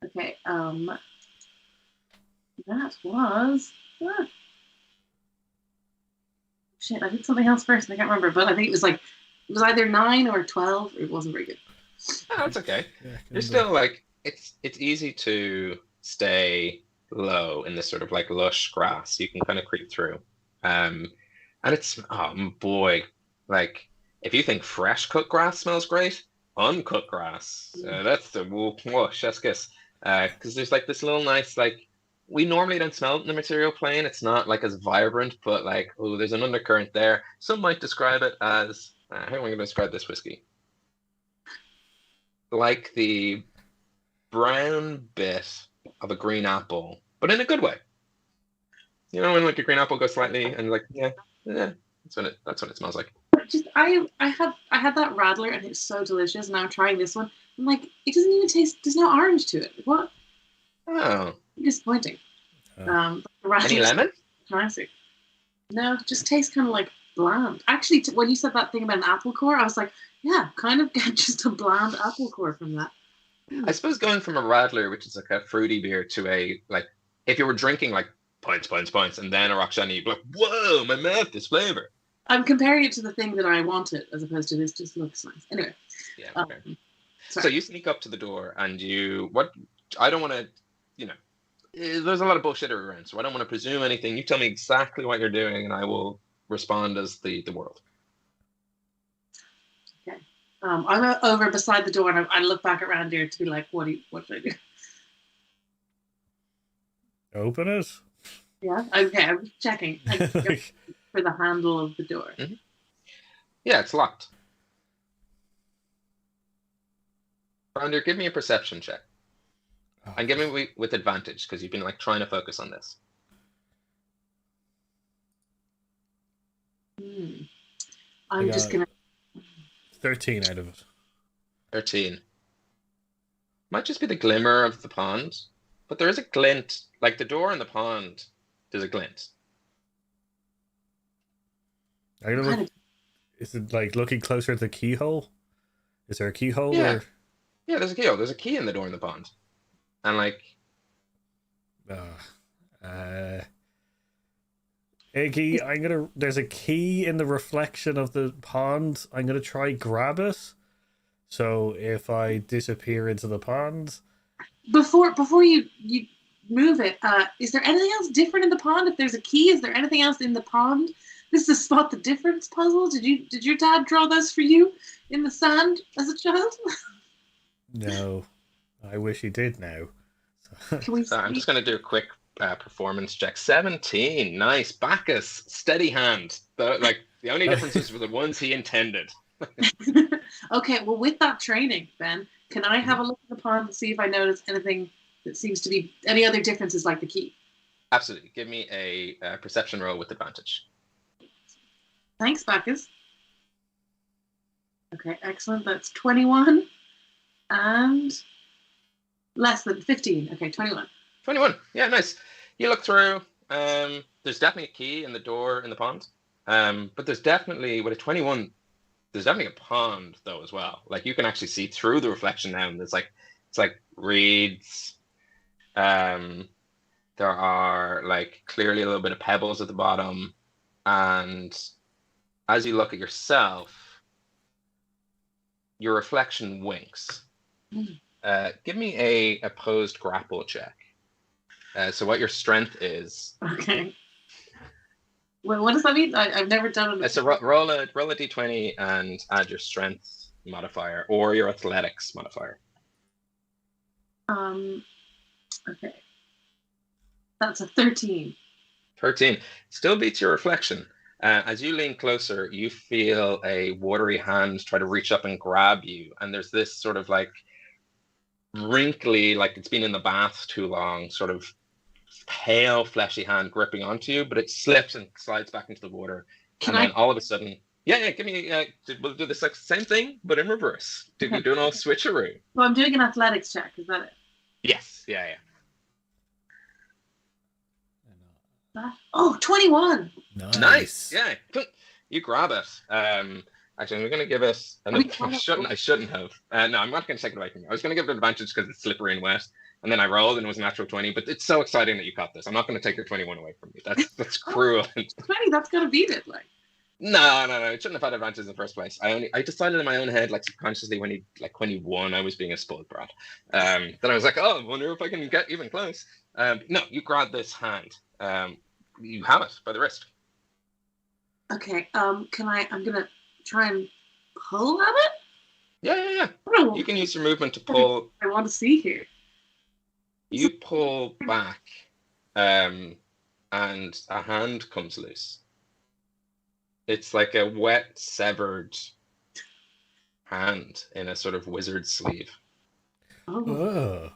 Okay, that was... Shit, I did something else first, and I can't remember, but I think it was either 9 or 12. It wasn't very good. Oh, that's okay. Yeah, you're still like, it's easy to stay low in this sort of like lush grass. You can kind of creep through. And it's, oh boy, like, if you think fresh cut grass smells great, uncut grass, that's the whoa, chef's kiss. Because there's like this little nice, like, we normally don't smell it in the material plane. It's not like as vibrant, but like, oh, there's an undercurrent there. Some might describe it as, how am I going to describe this whiskey? Like the brown bit of a green apple, but in a good way. You know, when like a green apple goes slightly, and like, yeah, that's what it smells like. Just I had that Radler, and it's so delicious. And I'm trying this one. I'm like, it doesn't even taste. There's no orange to it. What? Oh, disappointing. Any lemon? Classic. No, it just tastes kind of like bland. Actually, when you said that thing about an apple core, I was like, yeah, kind of get just a bland apple core from that. I suppose going from a Radler, which is like a fruity beer, to a, like, if you were drinking like pints, and then a Rockshiny, you'd be like, whoa, my mouth, this flavor. I'm comparing it to the thing that I wanted, as opposed to this just looks nice. Anyway. Yeah. Okay. So you sneak up to the door, and I don't want to, there's a lot of bullshit around, so I don't want to presume anything. You tell me exactly what you're doing, and I will respond as the world. Okay. I'm over beside the door, and I look back around here to be like, what should I do? Open it? Yeah. Okay, I'm just checking. For the handle of the door. Mm-hmm. Yeah, it's locked. Brander, give me a perception check. And give me with advantage because you've been like trying to focus on this. I'm just gonna 13 out of it. 13. Might just be the glimmer of the pond, but there is a glint. Like the door in the pond, there's a glint. I'm gonna look. Is it like looking closer at the keyhole? Is there a keyhole? Yeah. Or... Yeah, there's a keyhole. There's a key in the door in the pond. And like... Iggy, there's a key in the reflection of the pond. I'm gonna try grab it. So if I disappear into the pond... Before you move it, is there anything else different in the pond? If there's a key, is there anything else in the pond? This is a spot the difference puzzle. Did your dad draw this for you in the sand as a child? No, I wish he did now. So I'm just going to do a quick performance check. 17, nice. Bacchus, steady hand. The only differences were the ones he intended. Okay, well, with that training, Ben, can I have a look at the pond and see if I notice anything that seems to be any other differences like the key? Absolutely. Give me a perception roll with advantage. Thanks, Bacchus. Okay, excellent. That's 21 and less than 15. Okay, 21. 21. Yeah, nice. You look through. There's definitely a key in the door in the pond. But there's definitely, with a 21, there's definitely a pond though as well. Like you can actually see through the reflection now, and it's like reeds. There are like clearly a little bit of pebbles at the bottom, and as you look at yourself, your reflection winks. Give me a opposed grapple check. So what your strength is. Okay. Well, what does that mean? I've never done it. So roll a d20 and add your strength modifier or your athletics modifier. Okay. That's a 13. 13. Still beats your reflection. As you lean closer, you feel a watery hand try to reach up and grab you. And there's this sort of like wrinkly, like it's been in the bath too long, sort of pale, fleshy hand gripping onto you, but it slips and slides back into the water. Then all of a sudden, give me, we'll do this like same thing, but in reverse. You're doing all switcheroo. So I'm doing an athletics check, is that it? Yes, yeah. Oh, 21. Nice. Yeah. You grab it. Actually, I'm going to give it. I shouldn't have. No, I'm not going to take it away from you. I was going to give it an advantage because it's slippery and wet, and then I rolled and it was a natural 20. But it's so exciting that you caught this. I'm not going to take your 21 away from you. That's cruel. 20. That's going to beat it, like. No. It shouldn't have had advantage in the first place. I decided in my own head, like subconsciously, when he won, I was being a spoiled brat. Then I was like, oh, I wonder if I can get even close. No, you grab this hand. You have it by the wrist. Okay. I'm gonna try and pull at it. Yeah. You can use your movement to pull. I want to see here. You pull back, and a hand comes loose. It's like a wet, severed hand in a sort of wizard sleeve. Oh.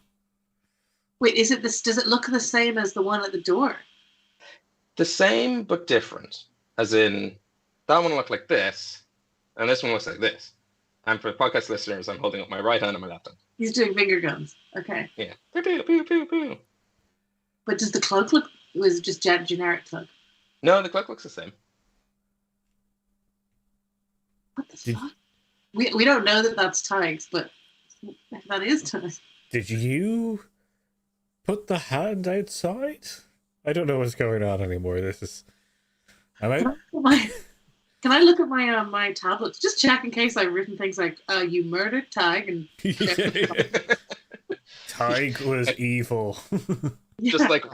Wait, is it this? Does it look the same as the one at the door? The same but different. As in, that one looked like this, and this one looks like this. And for podcast listeners, I'm holding up my right hand and my left hand. He's doing finger guns. Okay. Yeah. Pew, pew, pew, pew. But does the cloak look? Was it just generic cloak? No, the cloak looks the same. What the fuck? We don't know that that's Tig's, but that is Tig's. Did you put the hand outside? I don't know what's going on anymore. This is. Am I? Can I look at my my tablets? Just check in case I've written things like "you murdered Tig" and. Tig was evil. Just like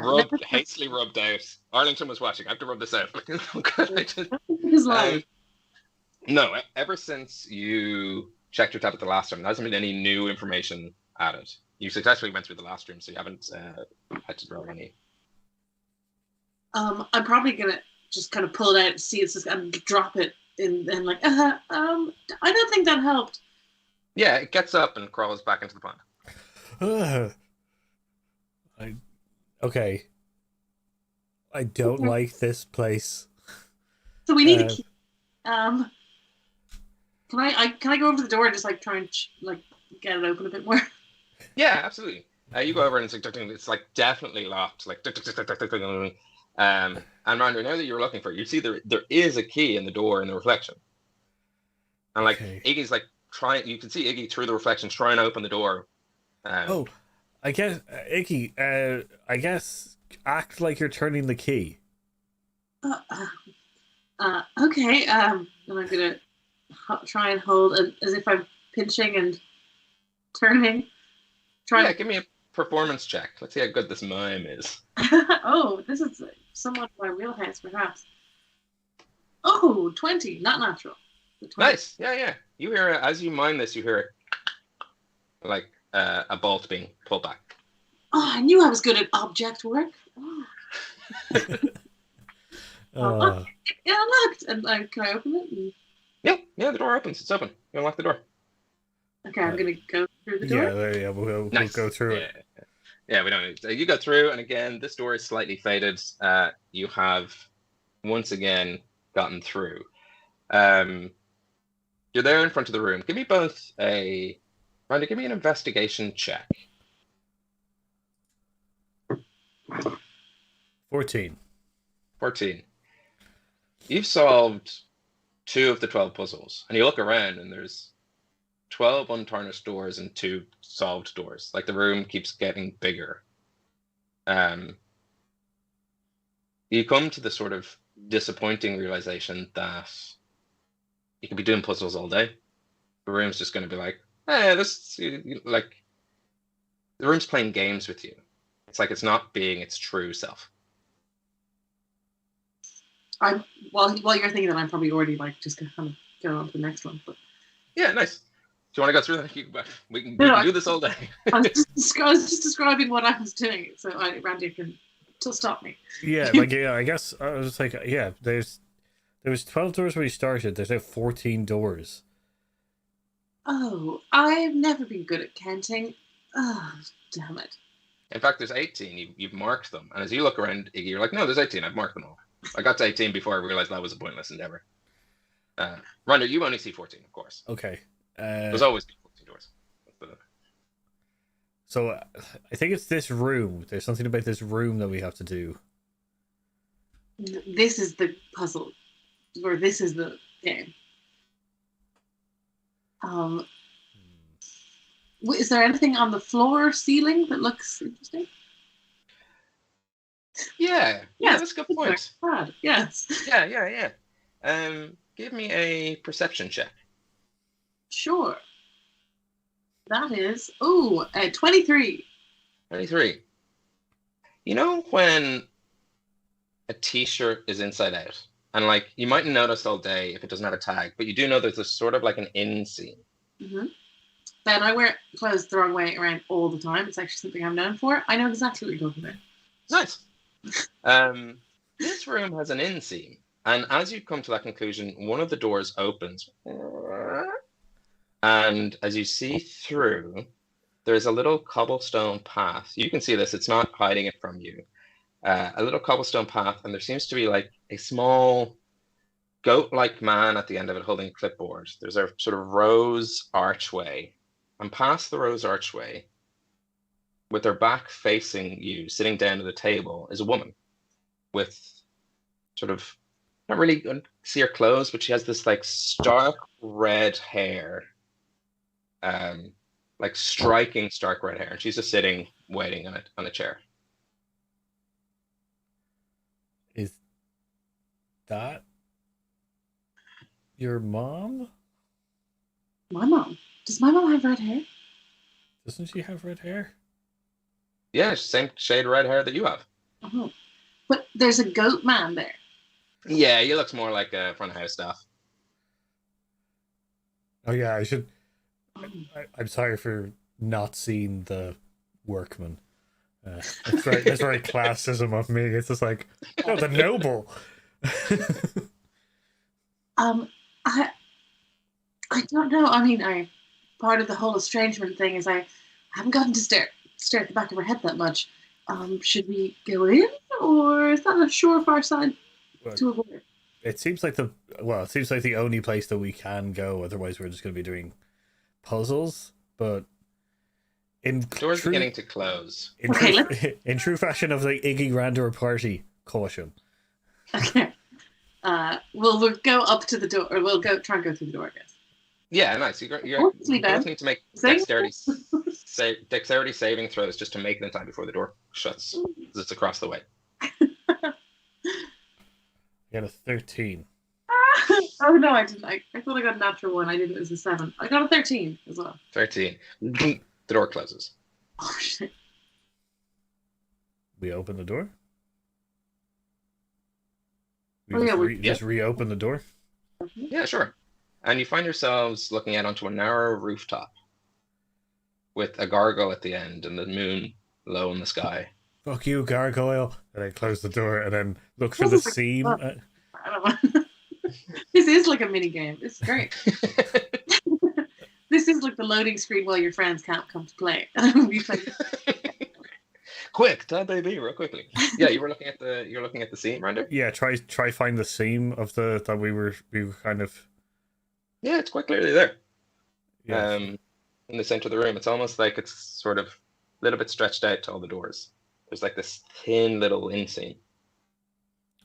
hastily rubbed out. Arlington was watching. I have to rub this out. No, ever since you checked your tablet the last time, there hasn't been any new information added. You successfully went through the last room, so you haven't had to roll any. I'm probably gonna just kind of pull it out and see it's just and drop it in and like I don't think that helped. Yeah, it gets up and crawls back into the pond. Okay. I don't like this place. So we need a key. Can I go over to the door and just like try and like get it open a bit more? Yeah, absolutely. You go over and it's like definitely locked. Like and Randor, now that you're looking for it, you see there is a key in the door in the reflection. And like Iggy's like trying, you can see Iggy through the reflection trying to open the door. I guess Iggy, I guess act like you're turning the key. Okay. And I'm gonna try and hold as if I'm pinching and turning. Yeah, give me a performance check. Let's see how good this mime is. Oh, this is somewhat my wheelhouse, perhaps. Oh, 20, not natural. 20. Nice. Yeah. You hear it as you mime this. You hear it like a bolt being pulled back. Oh, I knew I was good at object work. Oh. Yeah, unlocked. And can I open it? Yeah, the door opens. It's open. You unlock the door. Okay, I'm gonna go through the door. Yeah, we'll go through it. Yeah, we don't need to. You go through, and again, this door is slightly faded. You have once again gotten through. You're there in front of the room. Give me both Randy, give me an investigation check. 14. You've solved 2 of the 12 puzzles, and you look around, and there's 12 untarnished doors and 2 solved doors. Like the room keeps getting bigger. You come to the sort of disappointing realization that you could be doing puzzles all day. The room's just going to be like, this, like, the room's playing games with you. It's like it's not being its true self. While you're thinking that, I'm probably already like just gonna kind of go on to the next one. But yeah, nice. Do you want to go through that? We can do this all day. I was just describing what I was doing, so Randy can still stop me. Yeah, like I guess I was like, there was 12 doors when you started. There's now 14 doors. Oh, I've never been good at counting. Oh, damn it. In fact, there's 18. You've marked them, and as you look around, Iggy, you're like, no, there's 18. I've marked them all. I got to 18 before I realized that was a pointless endeavor. Rhonda, you only see 14, of course. Okay. There's always 14 doors. So I think it's this room. There's something about this room that we have to do. This is the puzzle, or this is the game. Is there anything on the floor or ceiling that looks interesting? Yeah, that's a good point. Yes. Yeah. Give me a perception check. Sure. That is 23. 23. You know when a t-shirt is inside out, and like you mightn't notice all day if it doesn't have a tag, but you do know there's a sort of like an inseam. Mm-hmm. Then I wear clothes the wrong way around all the time. It's actually something I'm known for. I know exactly what you're talking about. Nice. This room has an inseam, and as you come to that conclusion, one of the doors opens, and as you see through, there's a little cobblestone path. You can see this; it's not hiding it from you. A little cobblestone path, and there seems to be like a small goat-like man at the end of it holding a clipboard. There's a sort of rose archway, and past the rose archway, with her back facing you, sitting down at the table, is a woman with sort of, not really see her clothes, but she has this like stark red hair, like striking stark red hair, and she's just sitting waiting on a chair. Is that your mom? My mom? Does my mom have red hair? Doesn't she have red hair? Yeah, same shade of red hair that you have. Oh. But there's a goat man there. Yeah, he looks more like a front of house staff. Oh yeah, I should. I'm sorry for not seeing the workman. It's very classism of me. It's just like, oh, the noble. I don't know. I mean, part of the whole estrangement thing is I haven't gotten to stare at the back of her head that much. Should we go in, or is that a surefire side But to avoid? it seems like the only place that we can go. Otherwise, we're just going to be doing puzzles. But in Door's true beginning to close. Okay, let's. in true fashion of the Iggy Grandeur party, caution. Okay. We'll go up to the door, or we'll go try and go through the door, I guess. Yeah, nice. You Hopefully, both then. need to make Same? dexterity saving throws just to make it in time before the door shuts, because it's across the way. I got a 13. Oh no, I didn't. I thought I got a natural one. I didn't. It was a 7. I got a 13 as well. 13. The door closes. Oh shit. We open the door. Oh, yeah, Just reopen the door. Yeah, sure. And you find yourselves looking out onto a narrow rooftop with a gargoyle at the end and the moon low in the sky. Fuck you, gargoyle. And I close the door and then look for the seam. I don't know. This is like a mini game. It's great. This is like the loading screen while your friends can't come to play. We play. Quick, tell baby, real quickly. Yeah, you're looking at the seam, Randall? Yeah, try find the seam of that we were kind of. Yeah, it's quite clearly there. Yeah. In the center of the room. It's almost like it's sort of a little bit stretched out to all the doors. There's like this thin little inseam.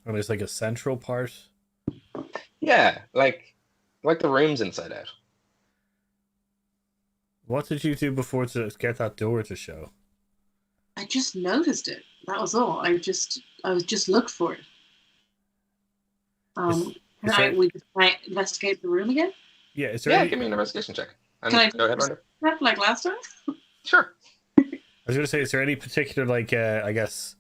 And there's like a central part. Yeah, like the room's inside out. What did you do before to get that door to show? I just noticed it. That was all. I was just looked for it. We just investigate the room again? Yeah, is there give me an investigation check. And Can I go ahead, Randall. like last time? Sure. I was gonna say, is there any particular I guess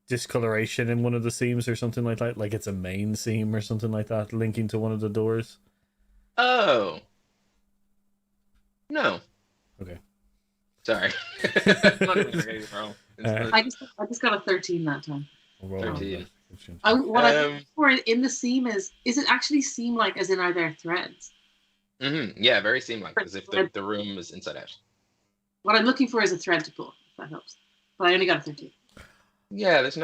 discoloration in one of the seams or something like that? Like it's a main seam or something like that linking to one of the doors? Oh. No. Okay. Sorry. Not even gonna get you wrong. I just got a 13 that time. 13. What I'm looking for in the seam is it actually seam like as in are there threads? Mm-hmm. Yeah, very seam-like, as if the room is inside out. What I'm looking for is a thread to pull, if that helps. But I only got a 13. Yeah, it's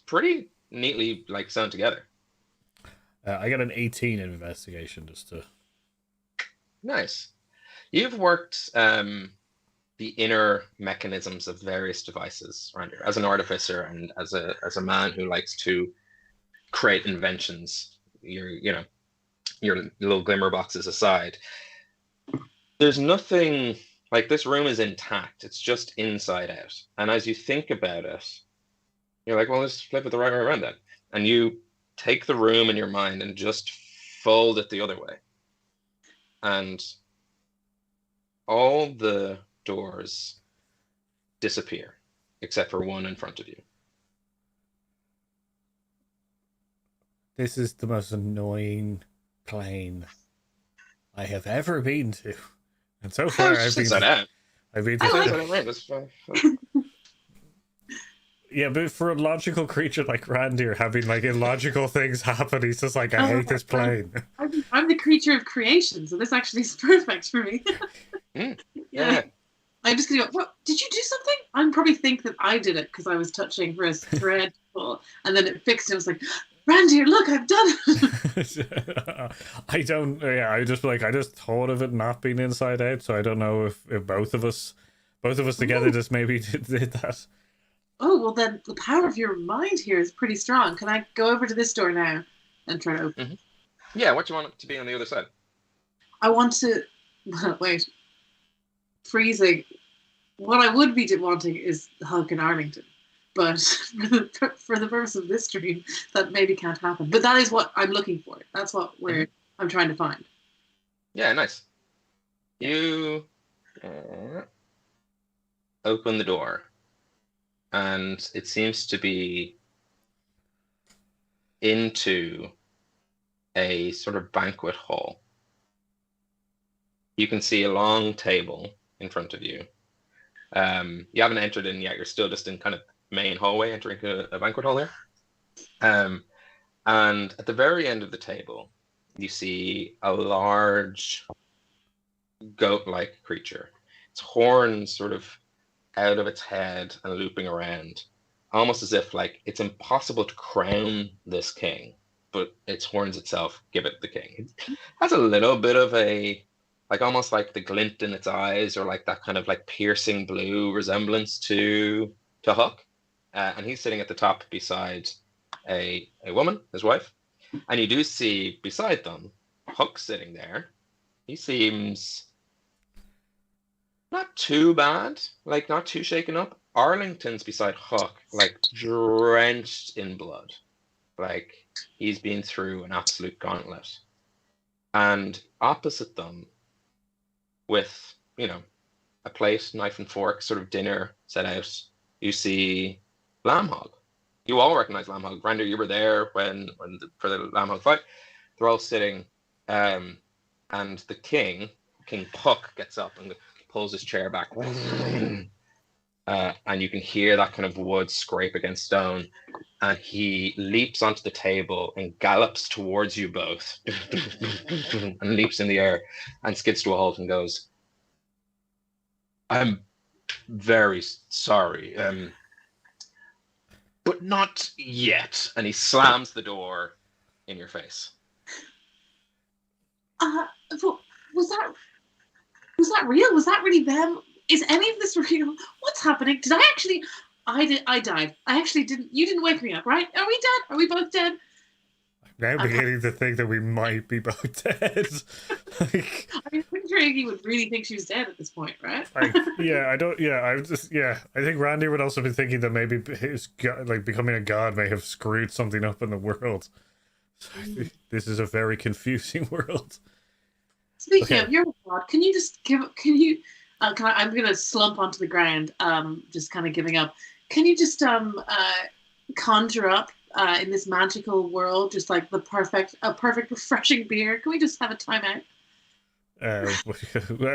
pretty neatly sewn together. I got an 18 in investigation just to. Nice. You've worked the inner mechanisms of various devices around here as an artificer and as a man who likes to create inventions. Your little glimmer boxes aside. There's nothing this room is intact. It's just inside out. And as you think about it, you're like, well, let's flip it the right way around then. And you take the room in your mind and just fold it the other way. And all the doors disappear except for one in front of you. This is the most annoying plane I have ever been to. And so far I've been to Yeah, but for a logical creature like Randir having illogical things happen, he's just like, I hate this plane. I'm the creature of creation, so this actually is perfect for me. Yeah. I'm just gonna go, what, did you do something? I probably think that I did it because I was touching for a thread pull, and then it fixed it. I was like, Randir, look, I've done it. I just thought of it not being inside out, so I don't know if both of us together just maybe did that. Oh, well then the power of your mind here is pretty strong. Can I go over to this door now and try to open? Mm-hmm. Yeah, what do you want it to be on the other side? I want to wait. Freezing. What I would be wanting is Huck and Arlington. But for the purpose of this stream, that maybe can't happen. But that is what I'm looking for. That's what I'm trying to find. Yeah, nice. You open the door, and it seems to be into a sort of banquet hall. You can see a long table in front of you. You haven't entered in yet. You're still just in kind of main hallway entering a banquet hall there. And at the very end of the table, you see a large goat-like creature. Its horns sort of out of its head and looping around, almost as if like it's impossible to crown this king, but its horns itself give it the king. It has a little bit of a like almost like the glint in its eyes, or like that kind of like piercing blue resemblance to Huck. And he's sitting at the top beside a woman, his wife. And you do see beside them Huck sitting there. He seems not too bad, like not too shaken up. Arlington's beside Huck, like drenched in blood. Like he's been through an absolute gauntlet. And opposite them, with, a plate, knife and fork, sort of dinner set out, you see Lamb Hog. You all recognize Lamb Hog. Brander, you were there for the Lamb Hog fight. They're all sitting, and the King Puck, gets up and pulls his chair back, and you can hear that kind of wood scrape against stone, and he leaps onto the table and gallops towards you both, and leaps in the air and skids to a halt and goes, "I'm very sorry, but not yet." And he slams the door in your face. Was that real? Was that really them? Is any of this real? What's happening? I died. I actually didn't. You didn't wake me up, right? Are we dead? Are we both dead? I'm now beginning to think that we might be both dead. Like, I'm sure he would really think she was dead at this point, right? I think Randy would also be thinking that maybe his becoming a god may have screwed something up in the world. So this is a very confusing world. Speaking of your god, can you I'm gonna slump onto the ground, just kind of giving up. Can you just conjure up in this magical world just like a perfect refreshing beer? Can we just have a timeout? Well,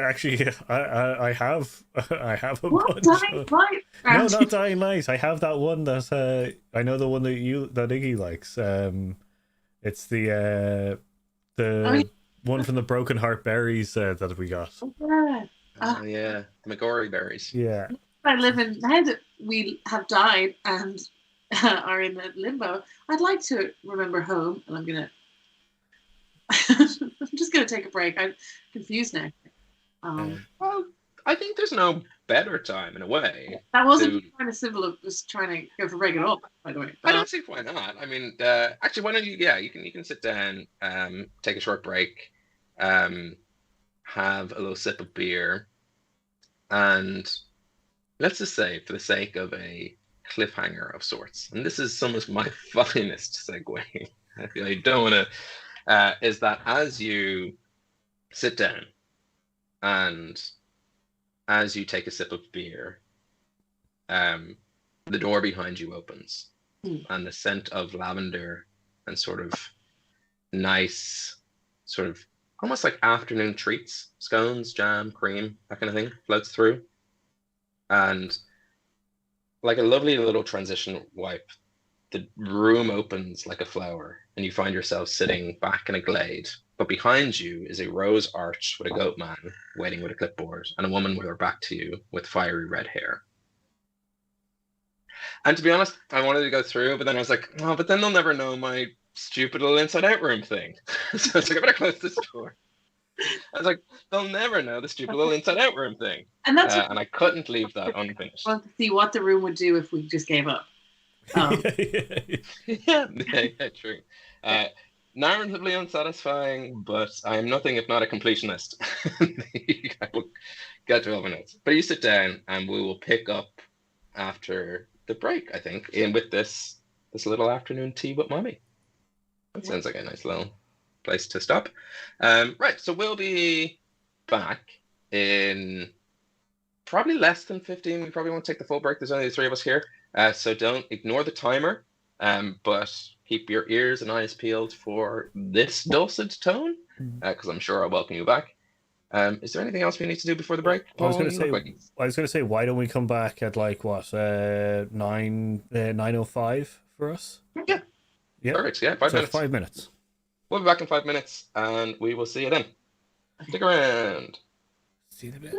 actually, I have a what? bunch. Dying Light? No, not Dying Light. I have that one that I know, the one that Iggy likes. It's the one from the Broken Heart Berries that we got. Yeah, McGorry berries. Yeah. I live in now that we have died and are in limbo. I'd like to remember home, and I'm just gonna take a break. I'm confused now. Well, I think there's no better time in a way. That wasn't kind of simple of just trying to go for break it up, by the way. I don't see why not. I mean, actually, why don't you? Yeah, you can sit down, take a short break, have a little sip of beer, and let's just say, for the sake of a cliffhanger of sorts, and this is some of my finest segue, I don't want to, is that as you sit down and as you take a sip of beer, the door behind you opens, and the scent of lavender and sort of nice, sort of almost like afternoon treats, scones, jam, cream, that kind of thing, floats through. And like a lovely little transition wipe, the room opens like a flower, and you find yourself sitting back in a glade. But behind you is a rose arch with a goat man waiting with a clipboard, and a woman with her back to you with fiery red hair. And to be honest, I wanted to go through, but then I was like, oh, but then they'll never know my stupid little inside out room thing. So I was like, I better close this door. I was like, they'll never know the stupid little inside out room thing. And that's and I couldn't leave that unfinished. I want to see what the room would do if we just gave up. Yeah, true. Narratively unsatisfying, but I am nothing if not a completionist. I will get 12 minutes. But you sit down and we will pick up after the break, I think, with this little afternoon tea with mommy. That sounds like a nice little place to stop. Right, so we'll be back in probably less than 15. We probably won't take the full break. There's only the three of us here. So don't ignore the timer, but keep your ears and eyes peeled for this dulcet tone, because I'm sure I'll welcome you back. Is there anything else we need to do before the break? I was going to say, why don't we come back at like what 9:05 for us? Yeah. Perfect. Yeah, 5 minutes. 5 minutes. We'll be back in 5 minutes, and we will see you then. Stick around. See you in a bit.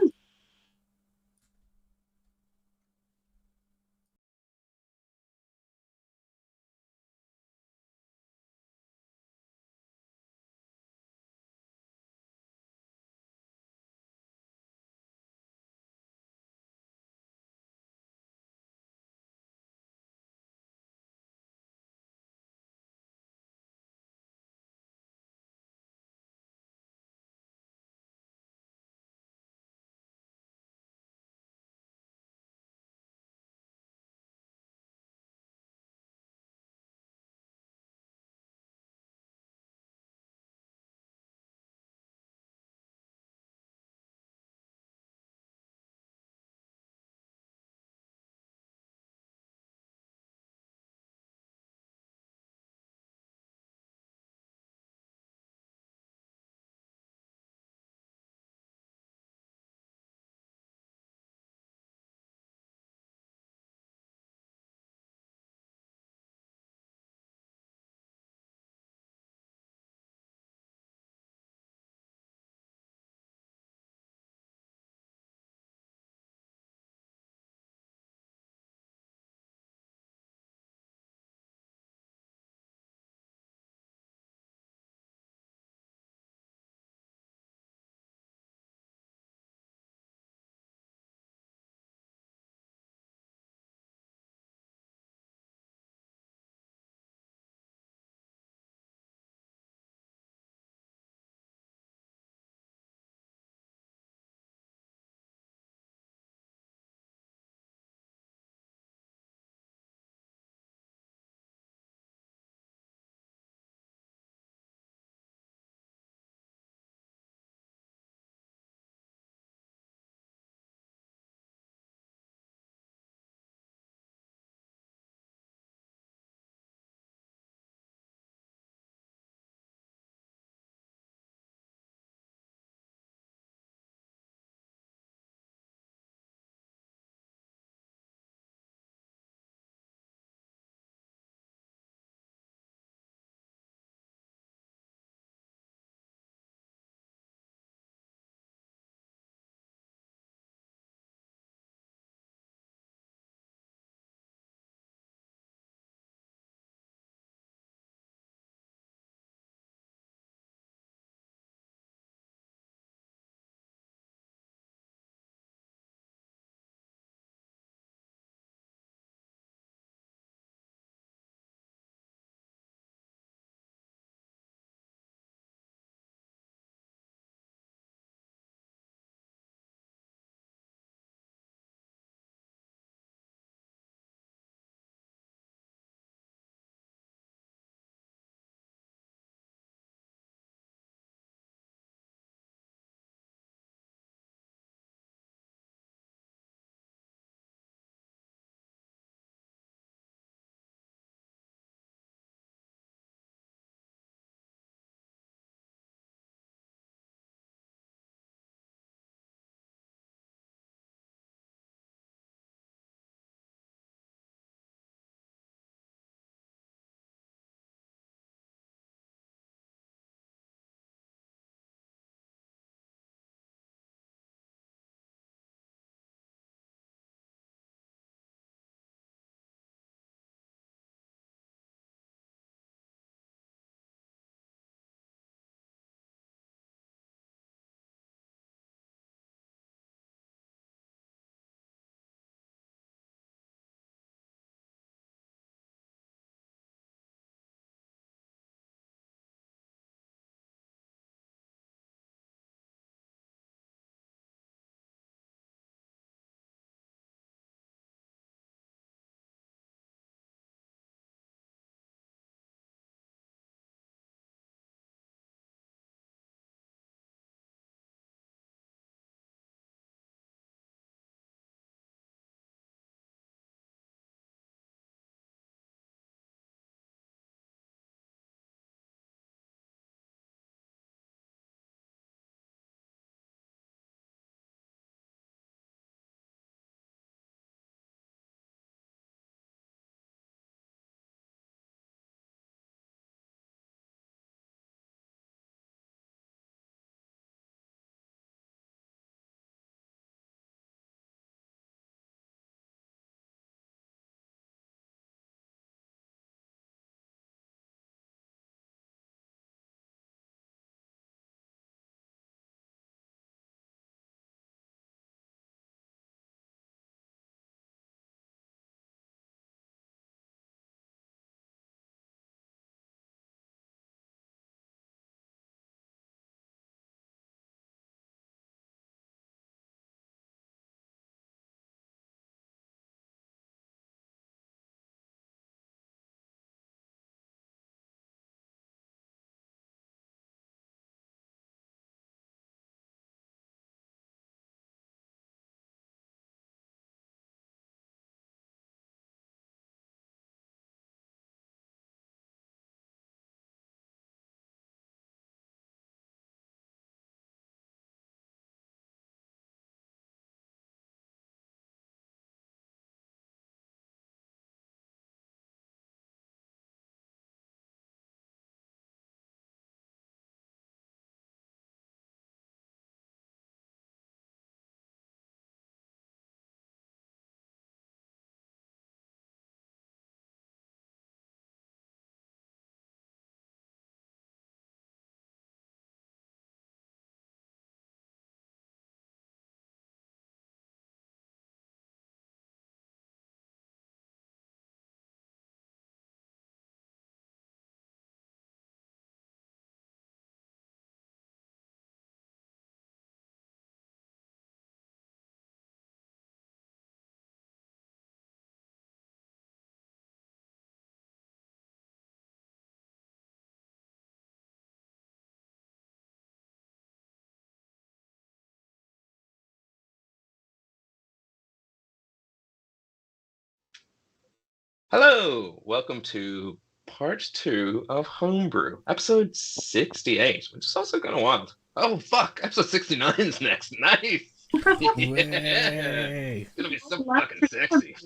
Hello, welcome to part 2 of Homebrew, episode 68, which is also kind of wild. Oh fuck, episode 69 is next. Nice. Yeah, Way. it's gonna be so fucking sexy.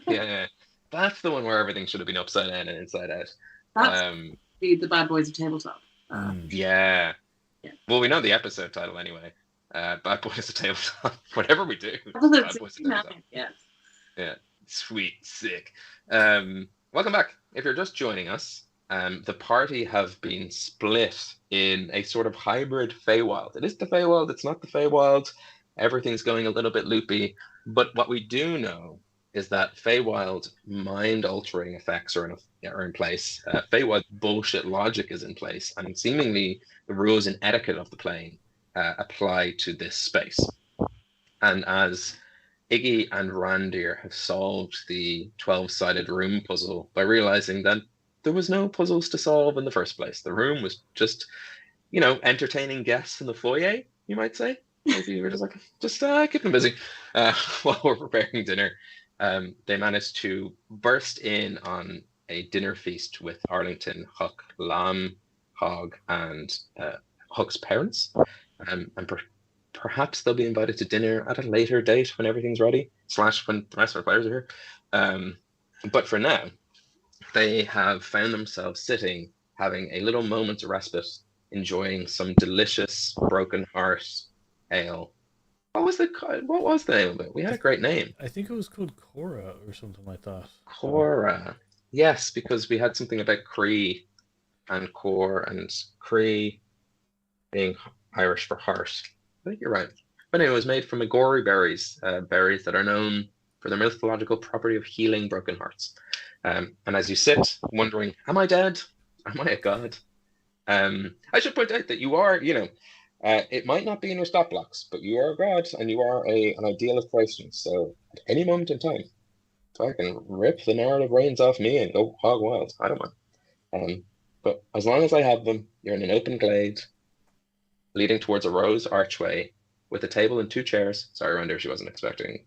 Yeah, that's the one where everything should have been upside down and inside out. That's the bad boys of tabletop. Yeah. Yeah. Well, we know the episode title anyway. Bad Boys of Tabletop. Whatever we do. Episode Bad Boys of 69, Tabletop. yes. Yeah. Sweet, sick. Welcome back. If you're just joining us, the party have been split in a sort of hybrid Feywild. It is the Feywild, it's not the Feywild. Everything's going a little bit loopy. But what we do know is that Feywild mind-altering effects are in place. Feywild bullshit logic is in place. And seemingly the rules and etiquette of the playing apply to this space. And as Iggy and Randir have solved the 12-sided room puzzle by realizing that there was no puzzles to solve in the first place. The room was just, entertaining guests in the foyer, you might say. Maybe you were just keep them busy while we're preparing dinner. They managed to burst in on a dinner feast with Arlington, Huck, Lam, Hog, and Huck's parents. And perhaps they'll be invited to dinner at a later date when everything's ready, / when the rest of our players are here. But for now, they have found themselves sitting, having a little moment of respite, enjoying some delicious Broken Heart ale. What was the name of it? We had a great name. I think it was called Cora or something like that. Cora. Yes, because we had something about Cree and Core and Cree being Irish for heart. I think you're right. But anyway, it was made from agori berries, berries that are known for their mythological property of healing broken hearts. And as you sit, wondering, am I dead? Am I a god? I should point out that you are, it might not be in your stat blocks, but you are a god and you are an ideal of Christian. So at any moment in time, if I can rip the narrative reins off me and go hog wild, I don't mind. But as long as I have them, you're in an open glade, leading towards a rose archway with a table and 2 chairs. Sorry, Render, she wasn't expecting.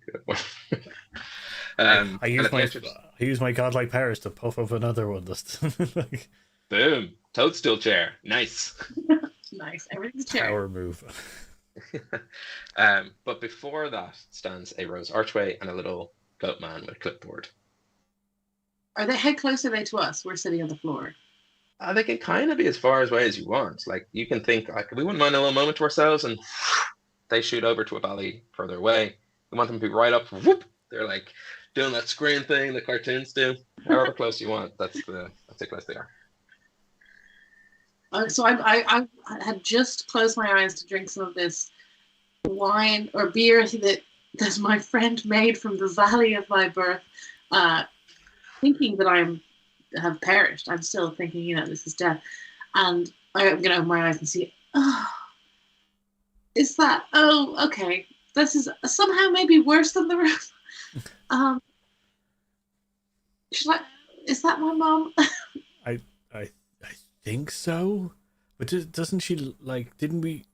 I use my godlike powers to puff up another one. Boom! Toadstool chair. Nice. Nice. Everything's a chair. Power move. But before that stands a rose archway and a little goat man with a clipboard. How close are they to us? We're sitting on the floor. They can kind of be as far away as you want. Like, you can think, we wouldn't mind a little moment to ourselves, and they shoot over to a valley further away. We want them to be right up. Whoop! They're like doing that screen thing the cartoons do. However close you want, that's how close they are. So I had just closed my eyes to drink some of this wine or beer that my friend made from the valley of my birth, thinking that I have perished. I'm still thinking, this is death. And I'm going to open my eyes and see, okay. This is somehow maybe worse than the rest. Is that my mom? I think so. But doesn't she didn't we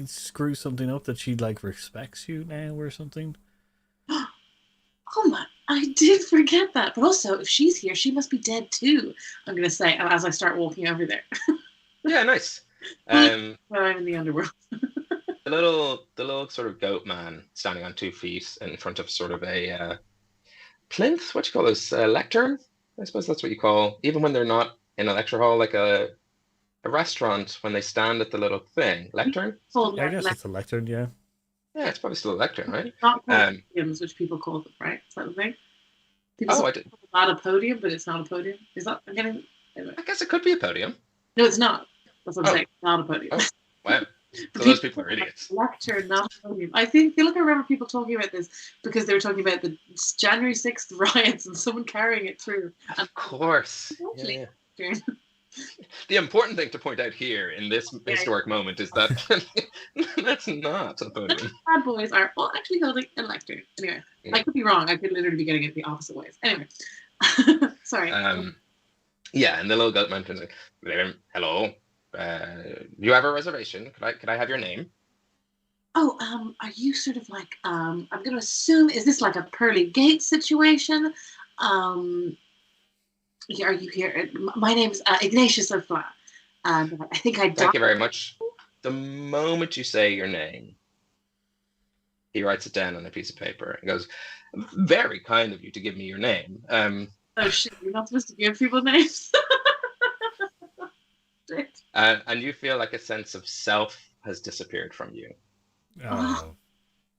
screw something up that she respects you now or something? Oh my, I did forget that. But also, if she's here, she must be dead too, I'm going to say as I start walking over there. Yeah, nice. I'm in the underworld. The little sort of goat man standing on 2 feet in front of sort of a plinth. What do you call those? Lectern? I suppose that's what you call, even when they're not in a lecture hall, like a restaurant, when they stand at the little thing. Lectern? I guess it's a lectern, yeah. Yeah, it's probably still a lectern, right? It's not podiums, which people call them, right? Is that the thing? I did. It's not a podium, but it's not a podium. Is that anyway. I guess it could be a podium. No, it's not. That's what I'm saying. It's not a podium. Oh, wow. So those people are idiots. Lecture, not a podium. I remember people talking about this because they were talking about the January 6th riots and someone carrying it through. Of course. Yeah. The important thing to point out here in this historic moment is that that's not a podium. Bad boys are actually holding a lectern. Anyway, I could be wrong. I could literally be getting it the opposite ways. Anyway, sorry. Yeah, and the little goat man turns like, hello. You have a reservation? Could I have your name? Oh, are you sort of like I'm gonna assume, is this like a pearly gate situation? Are you here? My name's Ignatius of Flat. And I think I Thank died. you very much. The moment you say your name, he writes it down on a piece of paper and goes, "Very kind of you to give me your name." Oh shit! You're not supposed to give people names. Shit. And you feel like a sense of self has disappeared from you. Oh.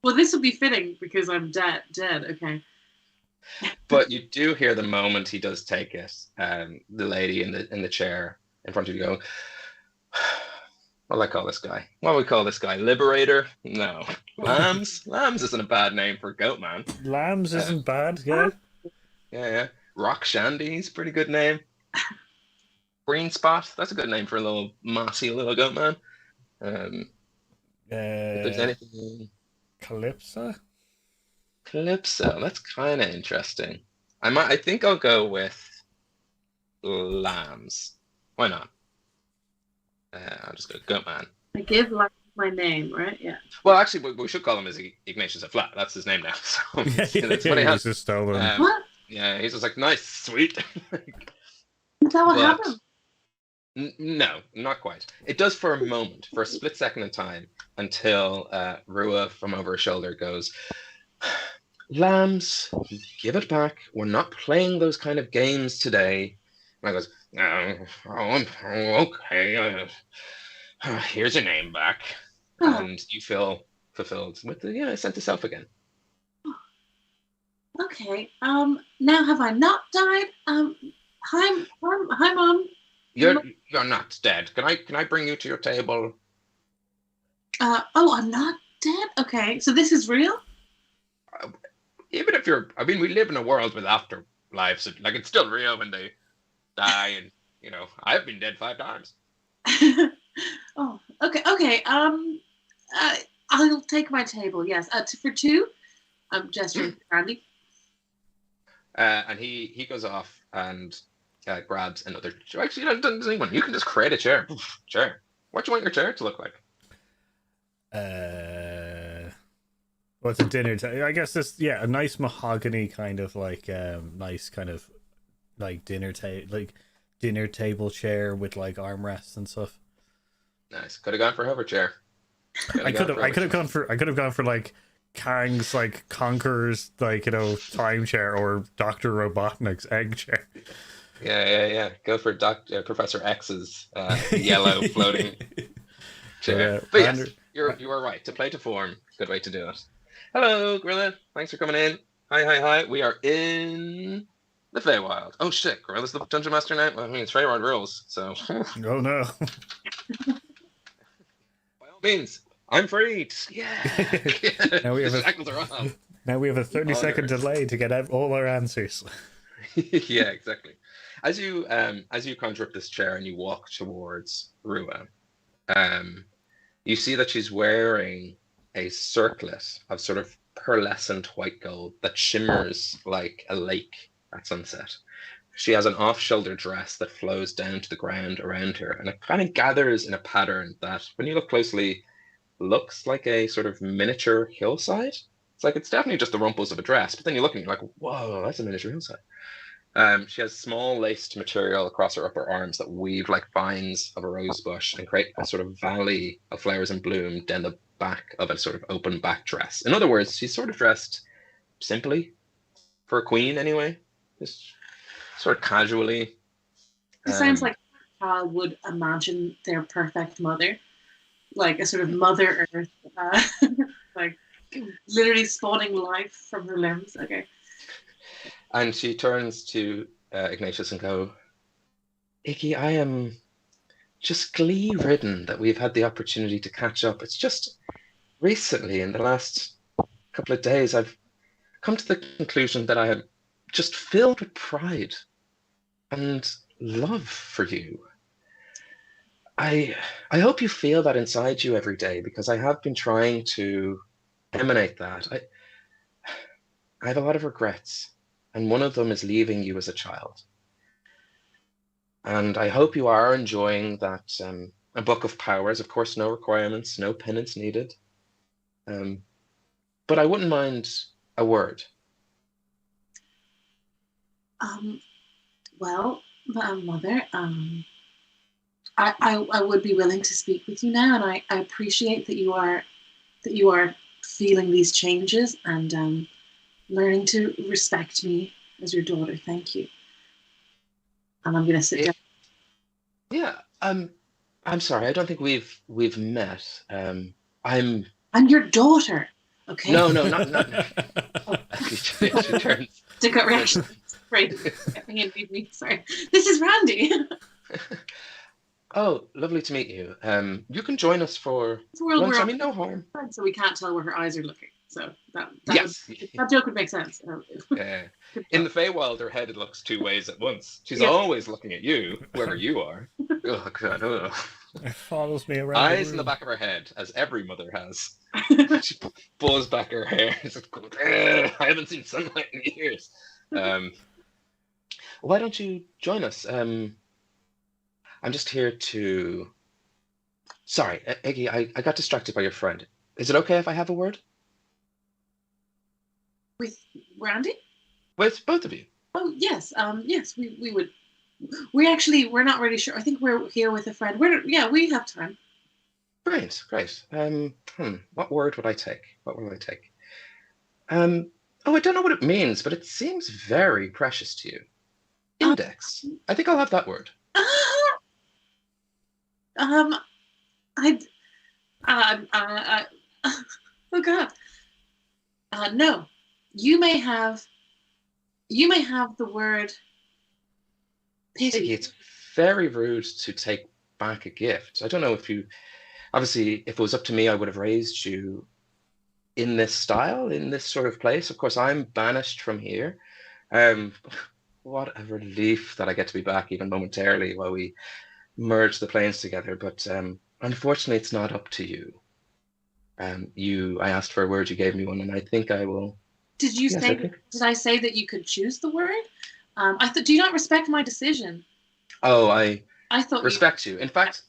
Well, this would be fitting because I'm dead. Dead. Okay. But you do hear the moment he does take it, the lady in the chair in front of you go, "What do I call this guy? What do we call this guy? Liberator? No. Lambs? Lambs isn't a bad name for goat man. Lambs isn't bad, yeah. Yeah. Rock Shandy's pretty good name. Green Spot, that's a good name for a little mossy little goat man. If there's anything, Calypso? Calypso, that's kind of interesting. I think I'll go with Lambs. Why not? I'll just go goat man. I give like my name, right? Yeah. Well, actually, we should call him as Ignatius of Flat. That's his name now. So it's funny how, He's just stolen. What? yeah, he's just like, nice, sweet. Is that what But- happened? No, not quite. It does for a moment, for a split second in time, until Rua from over her shoulder goes, "Lambs, give it back. We're not playing those kind of games today." And I goes, "Okay. Here's your name back." Oh. And you feel fulfilled with the sense of self again. Okay. Now have I not died? Hi, Mom. You're not dead. Can I bring you to your table? Oh, I'm not dead. Okay, so this is real. Even if we live in a world with afterlives. So, like, it's still real when they die, and I've been dead 5 times. Oh, okay. I'll take my table. Yes. For 2. I'm gesturing to Randy. And he goes off and grabs another. Actually, doesn't anyone. You can just create a chair. Chair. What do you want your chair to look like? What's a dinner table? I guess a nice mahogany kind of like nice kind of like dinner table chair with like armrests and stuff. Nice. Could have gone for hover chair. I could have gone for like Kang's like Conqueror's like time chair or Dr. Robotnik's egg chair. Yeah. Go for Professor X's yellow floating chair. But yes, you are right. To play to form, good way to do it. Hello, Gorilla. Thanks for coming in. Hi. We are in the Feywild. Oh shit, Gorilla's the dungeon master now. Well, I mean, it's Feywild rules, so. Oh no. By all means, I'm freed. Yeah. Now we have shackles are off. Now we have a 30-second delay to get all our answers. Yeah, exactly. As you conjure up this chair and you walk towards Rua, you see that she's wearing a circlet of sort of pearlescent white gold that shimmers like a lake at sunset. She has an off-shoulder dress that flows down to the ground around her, and it kind of gathers in a pattern that, when you look closely, looks like a sort of miniature hillside. It's definitely just the rumples of a dress, but then you look and you're like, whoa, that's a miniature hillside. She has small laced material across her upper arms that weave like vines of a rose bush and create a sort of valley of flowers in bloom down the back of a sort of open back dress. In other words, she's sort of dressed simply, for a queen anyway, just sort of casually. It sounds like a child would imagine their perfect mother, like a sort of Mother Earth, like literally spawning life from her limbs. Okay. And she turns to Ignatius and go, "Iggy, I am just glee-ridden that we've had the opportunity to catch up. It's just recently, in the last couple of days, I've come to the conclusion that I am just filled with pride and love for you. I hope you feel that inside you every day, because I have been trying to emanate that. I have a lot of regrets, and one of them is leaving you as a child. And I hope you are enjoying that a book of powers. Of course, no requirements, no penance needed. But I wouldn't mind a word." Well, Mother, I would be willing to speak with you now, and I appreciate that you are feeling these changes and learning to respect me as your daughter. Thank you. And I'm gonna sit down. Yeah. I'm sorry. I don't think we've met. I'm I'm your daughter. Okay. no, not. Oh. She turns. To cut reaction. Right. Sorry. This is Randy. Oh, lovely to meet you. You can join us for It's a world lunch. we're I mean, no harm. on, so we can't tell where her eyes are looking. So that Yes. that joke would make sense. In the Feywild, her head looks two ways at once. She's Yeah. always looking at you, whoever you are. Oh God! Oh. It follows me around. Eyes in the back of her head, as every mother has. She pulls back her hair. It's like, I haven't seen sunlight in years. Why don't you join us? I'm just here to. Sorry, Iggy, I got distracted by your friend. Is it okay if I have a word? With Randy? With both of you? Oh yes, yes, we would. We're not really sure. I think we're here with a friend. We have time. Great, great. What word would I take? What would I take? I don't know what it means, but it seems very precious to you. Index. I think I'll have that word. I oh God. No, you may have the word pity. It's very rude to take back a gift. I don't know if you, obviously, if it was up to me, I would have raised you in this style, in this sort of place. Of course, I'm banished from here. What a relief that I get to be back even momentarily while we merge the planes together. But unfortunately, it's not up to you. I asked for a word, you gave me one, and I think I will. Did you Yes, say? Did I say that you could choose the word? I thought. Do you not respect my decision? Oh, I thought respect you. In fact,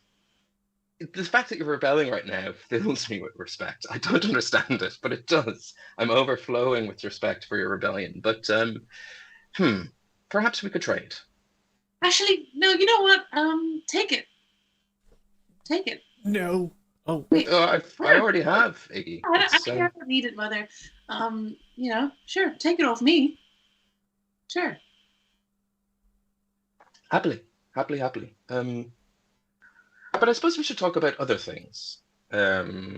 the fact that you're rebelling right now fills me with respect. I don't understand it, but it does. I'm overflowing with respect for your rebellion. But perhaps we could trade. Actually, no. You know what? Take it. Take it. No. Oh. Wait, I already have, Iggy. I don't need it, Mother. Sure. Take it off me. Sure. Happily. But I suppose we should talk about other things. I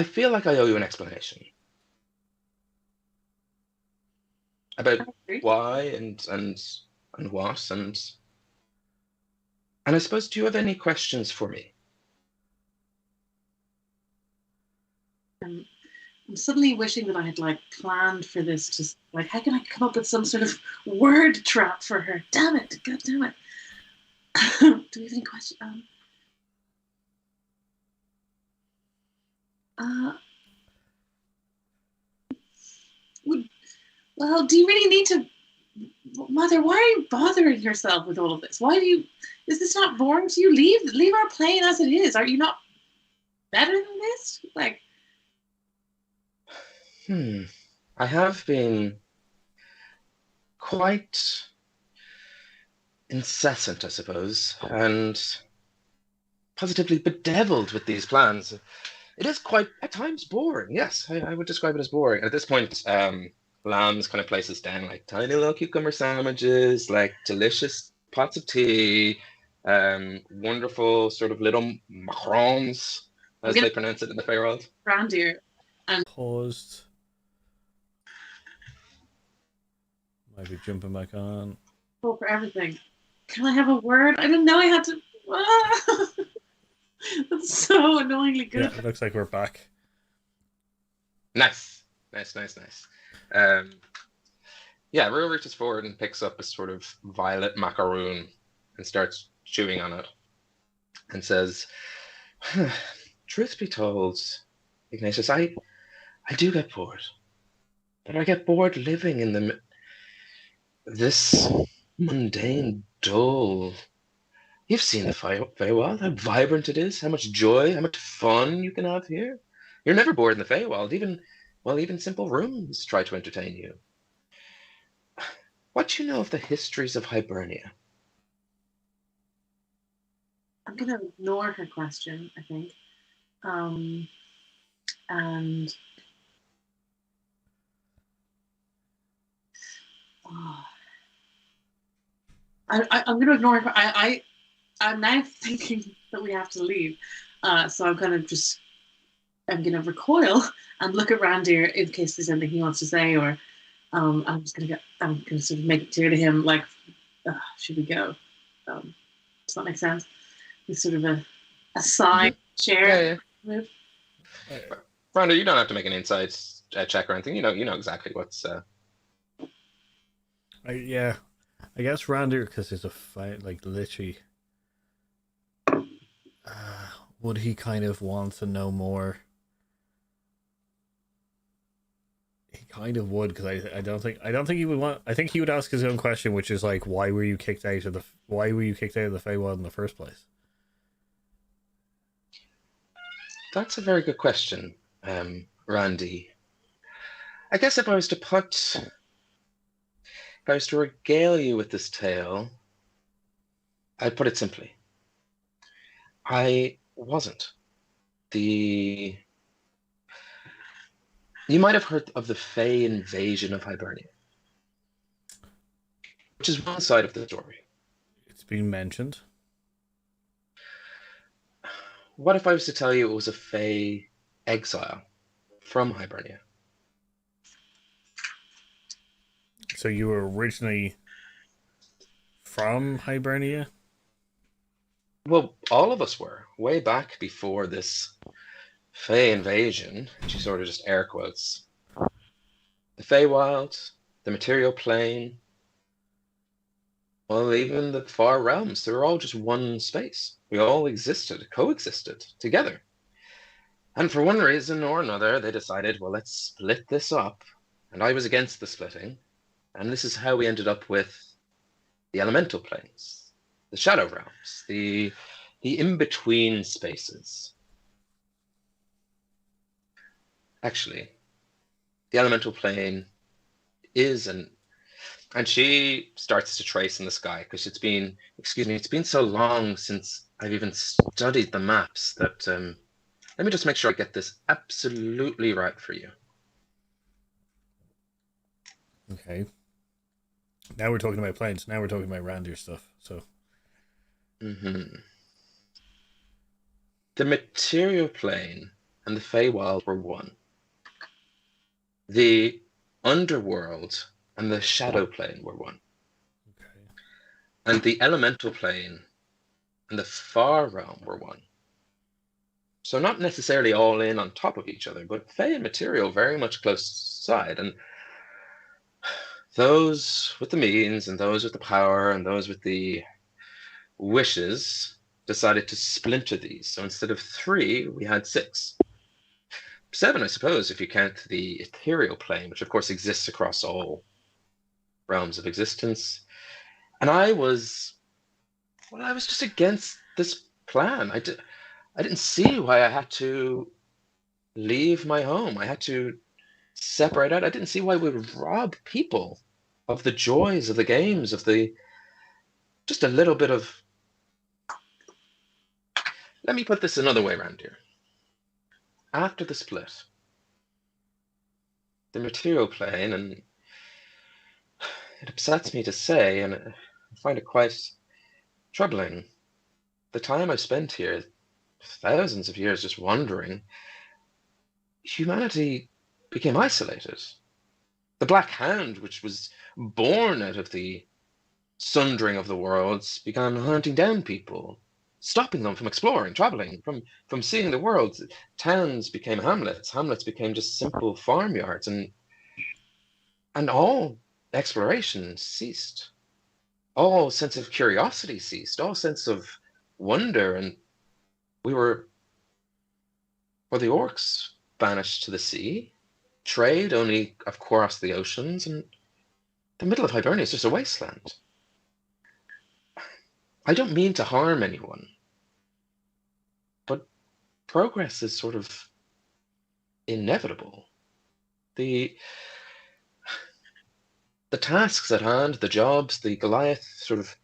feel like I owe you an explanation about why and what and I suppose, do you have any questions for me? I'm suddenly wishing that I had planned for this. Just how can I come up with some sort of word trap for her? Damn it! God damn it! Do we have any questions? Well, do you really need to, Mother? Why are you bothering yourself with all of this? Is this not boring to you? Leave our plane as it is. Are you not better than this? I have been quite incessant, I suppose, and positively bedeviled with these plans. It is quite, at times, boring. Yes, I would describe it as boring. At this point, Lamb's kind of places down tiny little cucumber sandwiches, delicious pots of tea, wonderful sort of little macarons, as they pronounce it in the Fey world. Randy and paused. Might be jumping back on. Go for everything. Can I have a word? I didn't know I had to. That's so annoyingly good. Yeah, it looks like we're back. Nice. Rue reaches forward and picks up a sort of violet macaroon and starts chewing on it and says, truth be told, Ignatius, I do get bored. But I get bored living in this mundane, dull. You've seen the Feywild, how vibrant it is, how much joy, how much fun you can have here. You're never bored in the Feywild, even simple rooms try to entertain you. What do you know of the histories of Hibernia? I'm gonna ignore her question, I think. And oh, I'm gonna ignore her. I'm now thinking that we have to leave. So I'm gonna recoil and look at Randir in case there's anything he wants to say, or I'm gonna sort of make it clear to him, like, should we go? Does that make sense? It's sort of a side chair Yeah, move. Uh, Rhonda, you don't have to make an insight check or anything. You know exactly what's. yeah, I guess Randir, because it's a fight, like literally. Would he kind of want to know more? He kind of would, because I don't think he would want. I think he would ask his own question, which is like, why were you kicked out of the Feywild in the first place? That's a very good question, Randy. I guess if I was to regale you with this tale, I'd put it simply. I wasn't. You might have heard of the Fey Invasion of Hibernia, which is one side of the story. It's been mentioned. What if I was to tell you it was a Fey exile from Hibernia? So you were originally from Hibernia? Well, all of us were, way back before this Fey invasion, and she sort of just air quotes. The Feywild, the material plane, well, even the far realms, they were all just one space. We all coexisted together. And for one reason or another, they decided, well, let's split this up. And I was against the splitting. And this is how we ended up with the elemental planes, the shadow realms, the in-between spaces. Actually, the elemental plane is and she starts to trace in the sky because it's been so long since I've even studied the maps that let me just make sure I get this absolutely right for you. Okay. Now we're talking about planes. Now we're talking about Randir stuff. So. Mm-hmm. The material plane and the Feywild were one. The underworld and the shadow plane were one. Okay. And the elemental plane and the far realm were one. So not necessarily all in on top of each other, but Fey and material very much close side. And those with the means and those with the power and those with the wishes decided to splinter these. So instead of 3, we had 6. 7, I suppose, if you count the ethereal plane, which of course exists across all realms of existence. And I was just against this plan. I didn't see why I had to leave my home. I had to separate out. I didn't see why we would rob people of the joys of the games, of the just a little bit of. Let me put this another way around here. After the split, the material plane, and it upsets me to say, and I find it quite troubling, the time I've spent here, thousands of years just wandering, humanity became isolated. The Black Hand, which was born out of the sundering of the worlds, began hunting down people, stopping them from exploring, traveling, from seeing the world. Towns became hamlets. Hamlets became just simple farmyards, and all exploration ceased. All sense of curiosity ceased. All sense of wonder, and we were. Well, the orcs vanished to the sea. Trade only across the oceans, and the middle of Hibernia is just a wasteland. I don't mean to harm anyone, but progress is sort of inevitable. The the tasks at hand, the jobs, the Goliath sort of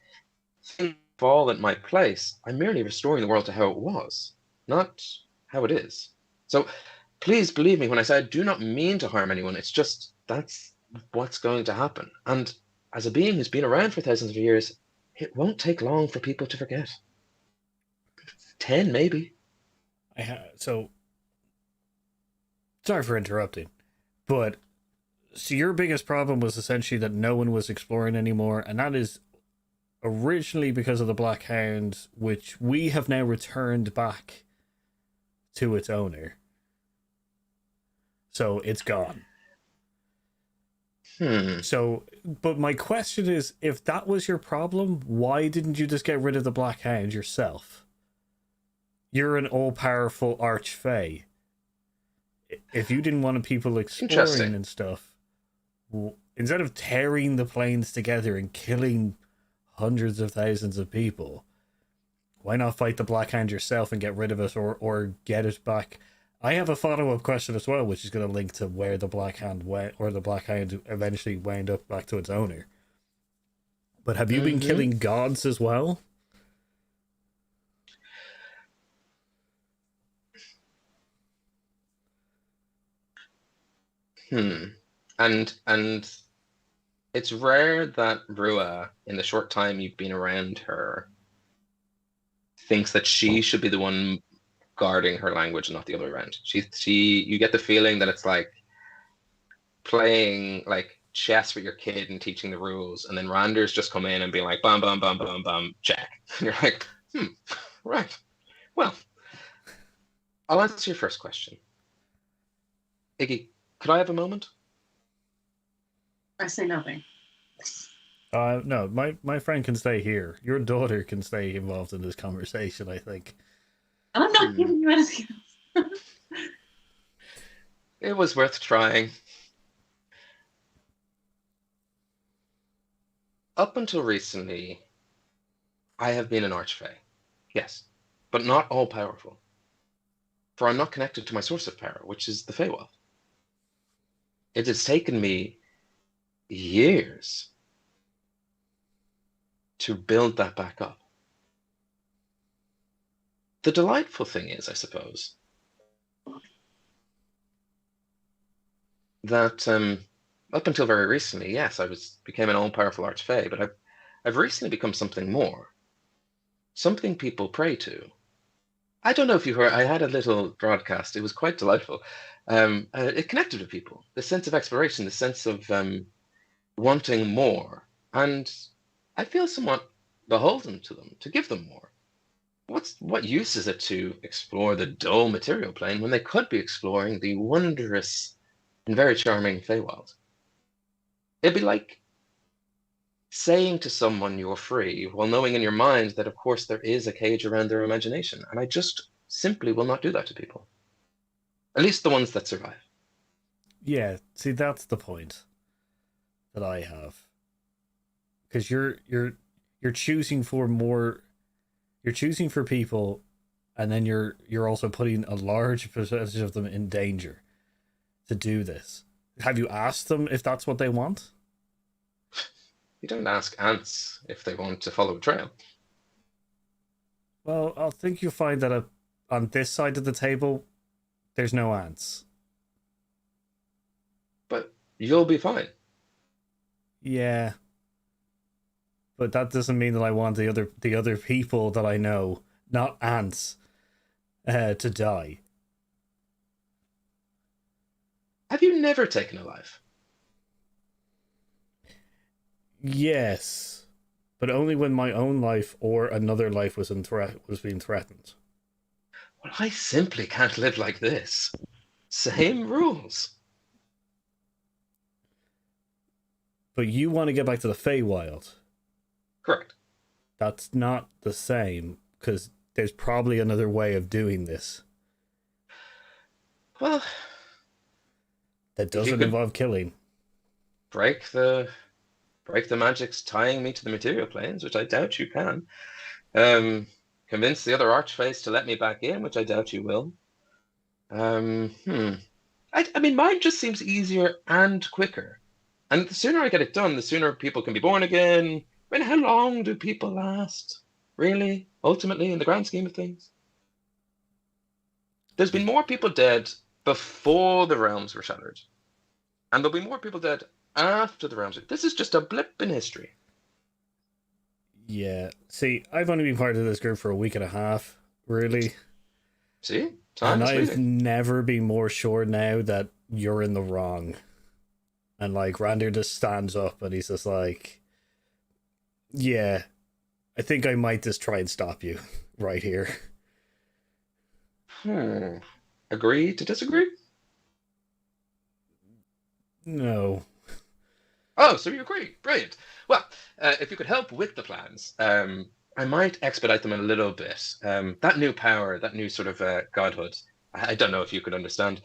things fall at my place. I'm merely restoring the world to how it was, not how it is. So please believe me when I say I do not mean to harm anyone. It's just that's what's going to happen. And as a being who's been around for thousands of years, it won't take long for people to forget. 10, maybe. So, sorry for interrupting, but so your biggest problem was essentially that no one was exploring anymore, and that is originally because of the Black Hound, which we have now returned back to its owner. So it's gone. So, but my question is, if that was your problem, why didn't you just get rid of the Black Hound yourself? You're an all-powerful archfey. If you didn't want people exploring and stuff, instead of tearing the plains together and killing hundreds of thousands of people, why not fight the Black Hand yourself and get rid of it, or get it back? I have a follow-up question as well, which is going to link to where the Black Hand went, or the Black Hand eventually wound up back to its owner. But have you been killing gods as well? And it's rare that Rua, in the short time you've been around her, thinks that she should be the one guarding her language and not the other way around. You get the feeling that it's like playing like chess with your kid and teaching the rules, and then Randers just come in and be like, bam, bam, bam, bam, bam, check. And you're like, right. Well, I'll answer your first question. Iggy, could I have a moment? I say nothing. No, my friend can stay here. Your daughter can stay involved in this conversation, I think. And I'm not giving you anything else. It was worth trying. Up until recently, I have been an archfey. Yes, but not all-powerful. For I'm not connected to my source of power, which is the Feywild. It has taken me years to build that back up. The delightful thing is, I suppose, that up until very recently, yes, became an all-powerful archfey, but I've recently become something more, something people pray to. I don't know if you heard, I had a little broadcast. It was quite delightful. It connected with people, the sense of exploration, the sense of wanting more. And I feel somewhat beholden to them, to give them more. What use is it to explore the dull material plane when they could be exploring the wondrous and very charming Feywild? It'd be like saying to someone you're free while knowing in your mind that, of course, there is a cage around their imagination. And I just simply will not do that to people. At least the ones that survive. Yeah, see, that's the point that I have. Because you're choosing for more, you're choosing for people, and then you're also putting a large percentage of them in danger to do this. Have you asked them if that's what they want? You don't ask ants if they want to follow a trail. Well, I think you'll find that on this side of the table, there's no ants. But you'll be fine. Yeah. But that doesn't mean that I want the other people that I know, not ants, to die. Have you never taken a life? Yes, but only when my own life or another life was being threatened. Well, I simply can't live like this. Same rules. But you want to get back to the Feywild. Correct. That's not the same, because there's probably another way of doing this. Well, that doesn't involve killing. Break the magics tying me to the material planes, which I doubt you can. Convince the other archface to let me back in, which I doubt you will. I mean, mine just seems easier and quicker. And the sooner I get it done, the sooner people can be born again. I mean, how long do people last? Really? Ultimately, in the grand scheme of things? There's been more people dead before the realms were shattered. And there'll be more people dead after the realms. This is just a blip in history. Yeah. See, I've only been part of this group for a week and a half, really. See? Time And is I've fleeting. never been more sure now that you're in the wrong. And like Randir just stands up and he's just like, yeah, I think I might just try and stop you right here. Agree to disagree? No. Oh, so you agree. Brilliant. Well, if you could help with the plans, I might expedite them a little bit. That new power, that new sort of godhood, I don't know if you could understand.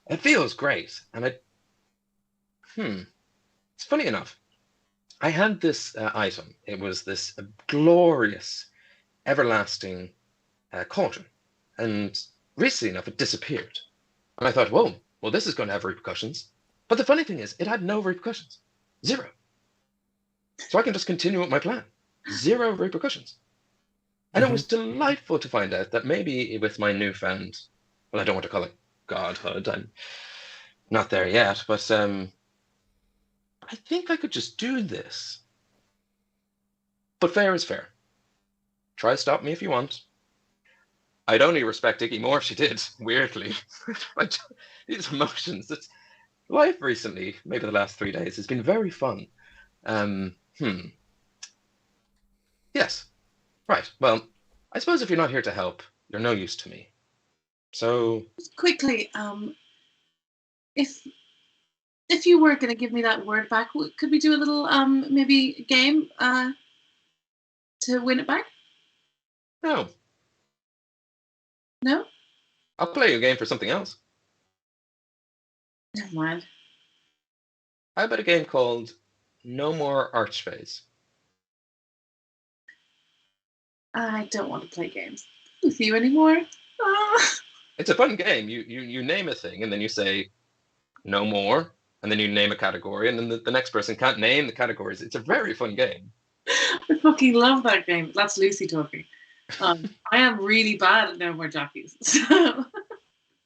It feels great. And it's funny enough. I had this item. It was this glorious, everlasting cauldron. And recently enough, it disappeared. And I thought, whoa, well, this is going to have repercussions. But the funny thing is, it had no repercussions. Zero. So I can just continue with my plan. Zero repercussions. And it was delightful to find out that maybe with my newfound, well, I don't want to call it godhood. I'm not there yet, but I think I could just do this. But fair is fair. Try to stop me if you want. I'd only respect Iggy more if she did, weirdly. These emotions. It's, life recently, maybe the last 3 days, has been very fun. Yes. Right. Well, I suppose if you're not here to help, you're no use to me. So Just quickly, if you were going to give me that word back, could we do a little maybe game to win it back? no, No? I'll play you a game for something else. Never mind. How about a game called No More Archfays? I don't want to play games with you anymore. It's a fun game. You name a thing and then you say no more, and then you name a category, and then the next person can't name the categories. It's a very fun game. I fucking love that game. That's Lucy talking. I am really bad at No More Jockeys. So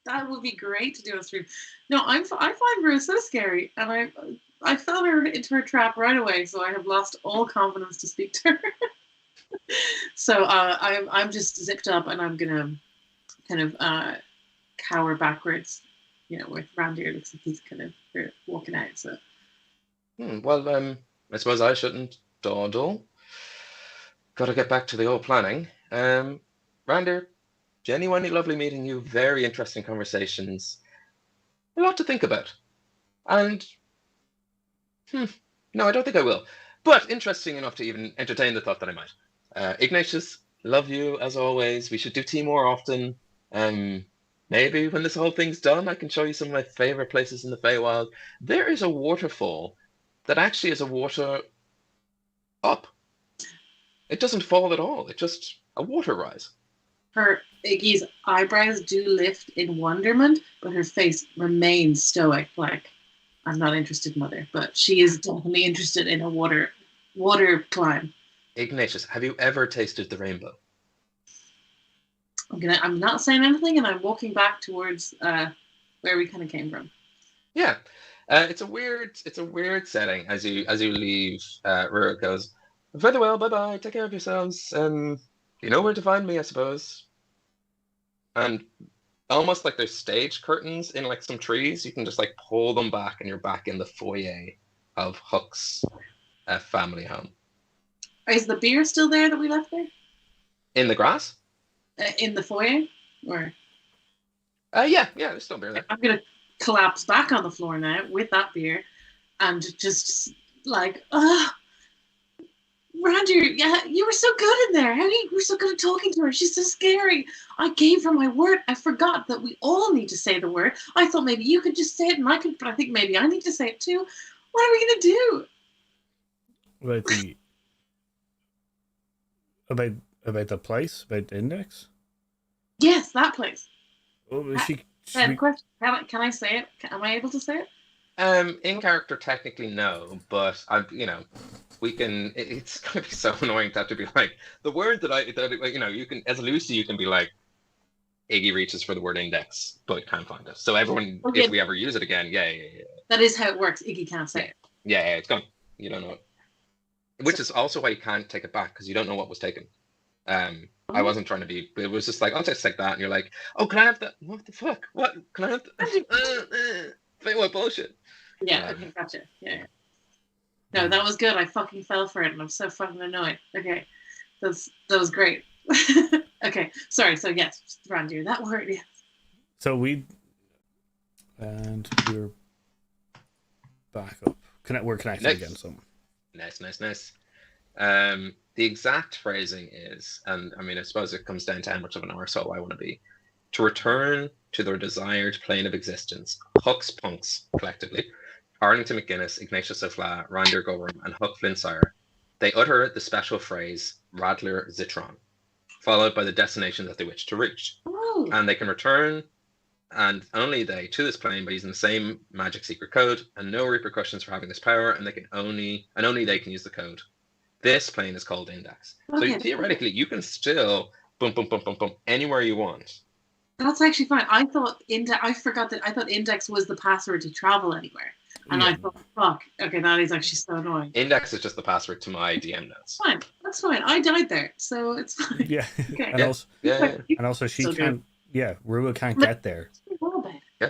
that would be great to do a stream. No, I find Rue so scary, and I fell her into her trap right away, so I have lost all confidence to speak to her. So I'm just zipped up, and I'm gonna kind of cower backwards, with Randy. It looks like he's kind of walking out. So Well, I suppose I shouldn't dawdle. Got to get back to the old planning. Rander, genuinely lovely meeting you. Very interesting conversations. A lot to think about. And no, I don't think I will. But interesting enough to even entertain the thought that I might. Ignatius, love you as always. We should do tea more often. Maybe when this whole thing's done, I can show you some of my favorite places in the Feywild. There is a waterfall that actually is a water up. It doesn't fall at all. It's just a water rise. her Iggy's eyebrows do lift in wonderment, but her face remains stoic, like, I'm not interested, mother. But she is definitely interested in a water climb. Ignatius, have you ever tasted the rainbow? I'm not saying anything, and I'm walking back towards where we kind of came from. Yeah, it's a weird setting as you leave. Rurik goes, "Very well, bye bye. Take care of yourselves. You know where to find me, I suppose." And almost like there's stage curtains in like some trees, you can just like pull them back, and you're back in the foyer of Huck's family home. Is the beer still there that we left there? In the grass? In the foyer? Or Yeah, there's still beer there. I'm gonna collapse back on the floor now with that beer, and just like, Roger, yeah, you were so good in there. How you were so good at talking to her. She's so scary. I gave her my word. I forgot that we all need to say the word. I thought maybe you could just say it, and I could, but I think maybe I need to say it too. What are we gonna do? About the place, about the index. Yes, that place. Oh, I have a question. Can I say it? Am I able to say it? In character, technically no, but we can. It's gonna be so annoying to have to be like the word you can as Lucy, you can be like Iggy reaches for the word index, but can't find it. So everyone, if we ever use it again, yeah. That is how it works. Iggy can't say it. Yeah, it's gone. You don't know it. Which is also why you can't take it back, because you don't know what was taken. I wasn't trying to be, but it was just like, I'll just take that, and you're like, oh, can I have that? What the fuck? What? Can I have that? What bullshit? Yeah, okay, gotcha. Yeah. No, that was good. I fucking fell for it, and I'm so fucking annoyed. Okay, that was great. Okay, sorry. So yes, Randy, that word. Yeah. So we're back up. We're connected again. So nice. The exact phrasing is, and I mean, I suppose it comes down to how much of an arsehole I want to be, to return to their desired plane of existence. Huck's Punks, collectively, Arlington McGuinness, Ignatius O'Fla, Randir Gorham, and Huck Flintsire, they utter the special phrase Radler Zitron, followed by the destination that they wish to reach. Oh. And they can return, and only they, to this plane by using the same magic secret code, and no repercussions for having this power, and only they can use the code. This plane is called Index. Okay. So theoretically, you can still bump anywhere you want. That's actually fine. I thought Index was the password to travel anywhere. And I thought, fuck, okay, that is actually so annoying. Index is just the password to my DM notes. Fine, that's fine. I died there, so it's fine. Yeah. Okay. And also she can't. Yeah, Rua can't get there. Yeah,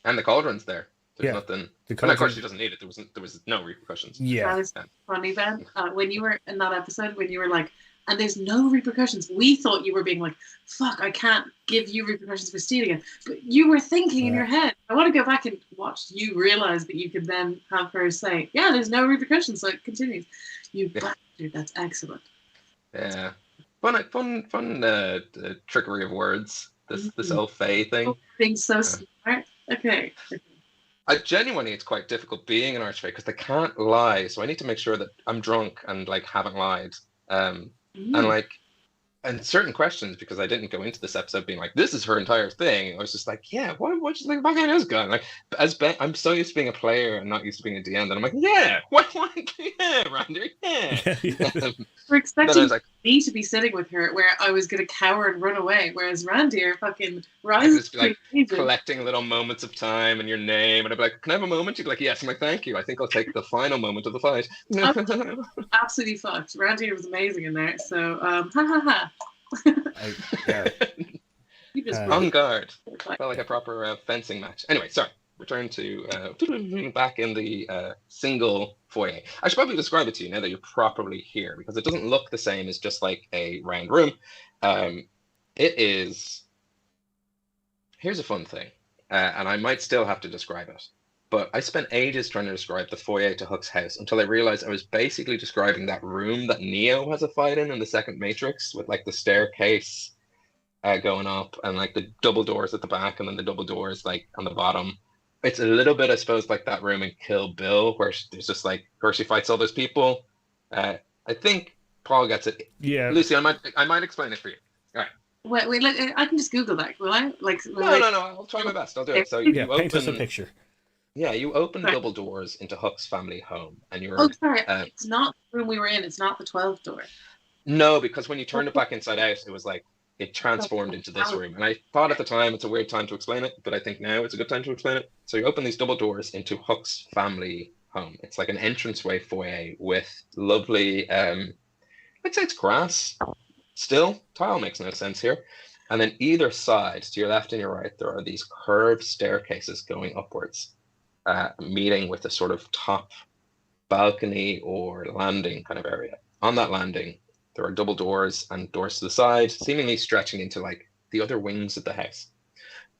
and the cauldron's there. There's nothing. And of course, she doesn't need it. There was no repercussions. Yeah, that is funny, Ben. When you were in that episode, when you were like, and there's no repercussions, we thought you were being like, fuck, I can't give you repercussions for stealing it. But you were thinking in your head. I want to go back and watch you realize that you can then have her say, yeah, there's no repercussions, so it continues. You bastard, that's excellent. Yeah. Fun trickery of words. This whole Fey thing. Being so smart. Okay. Genuinely, it's quite difficult being an Archfey because they can't lie. So I need to make sure that I'm drunk and like haven't lied. And like, and certain questions, because I didn't go into this episode being like, this is her entire thing. I was just like, yeah, what do you think about this guy? Like, I'm so used to being a player and not used to being a DM that I'm like, yeah, yeah, Randy, yeah. We're expecting me to be sitting with her where I was going to cower and run away, whereas Randy are fucking rises. Like collecting little moments of time and your name, and I'd be like, can I have a moment? You'd be like, yes. I'm like, thank you. I think I'll take the final moment of the fight. Absolutely fucked. Randy was amazing in there, so ha ha ha. On guard. Felt like a proper fencing match. Anyway, sorry. Return to back in the single foyer. I should probably describe it to you now that you're properly here, because it doesn't look the same as just like a round room. It is. Here's a fun thing, and I might still have to describe it, but I spent ages trying to describe the foyer to Huck's house until I realized I was basically describing that room that Neo has a fight in the second Matrix, with like the staircase going up and like the double doors at the back and then the double doors like on the bottom. It's a little bit, I suppose, like that room in Kill Bill where there's just like where she fights all those people. I think Paul gets it. Yeah, Lucy, I might explain it for you. All right. Wait, like, I can just Google that, will I? Like, no. I'll try my best. I'll do it. So paint us a picture. Yeah, you open double doors into Huck's family home, and you're. Oh, sorry, it's not the room we were in. It's not the 12th door. No, because when you turned it back inside out, it was like it transformed into this room. And I thought at the time it's a weird time to explain it, but I think now it's a good time to explain it. So you open these double doors into Huck's family home. It's like an entranceway foyer with lovely, I'd say it's grass. Still, tile makes no sense here. And then either side, to your left and your right, there are these curved staircases going upwards, meeting with a sort of top balcony or landing kind of area. On that landing, there are double doors and doors to the side, seemingly stretching into like the other wings of the house.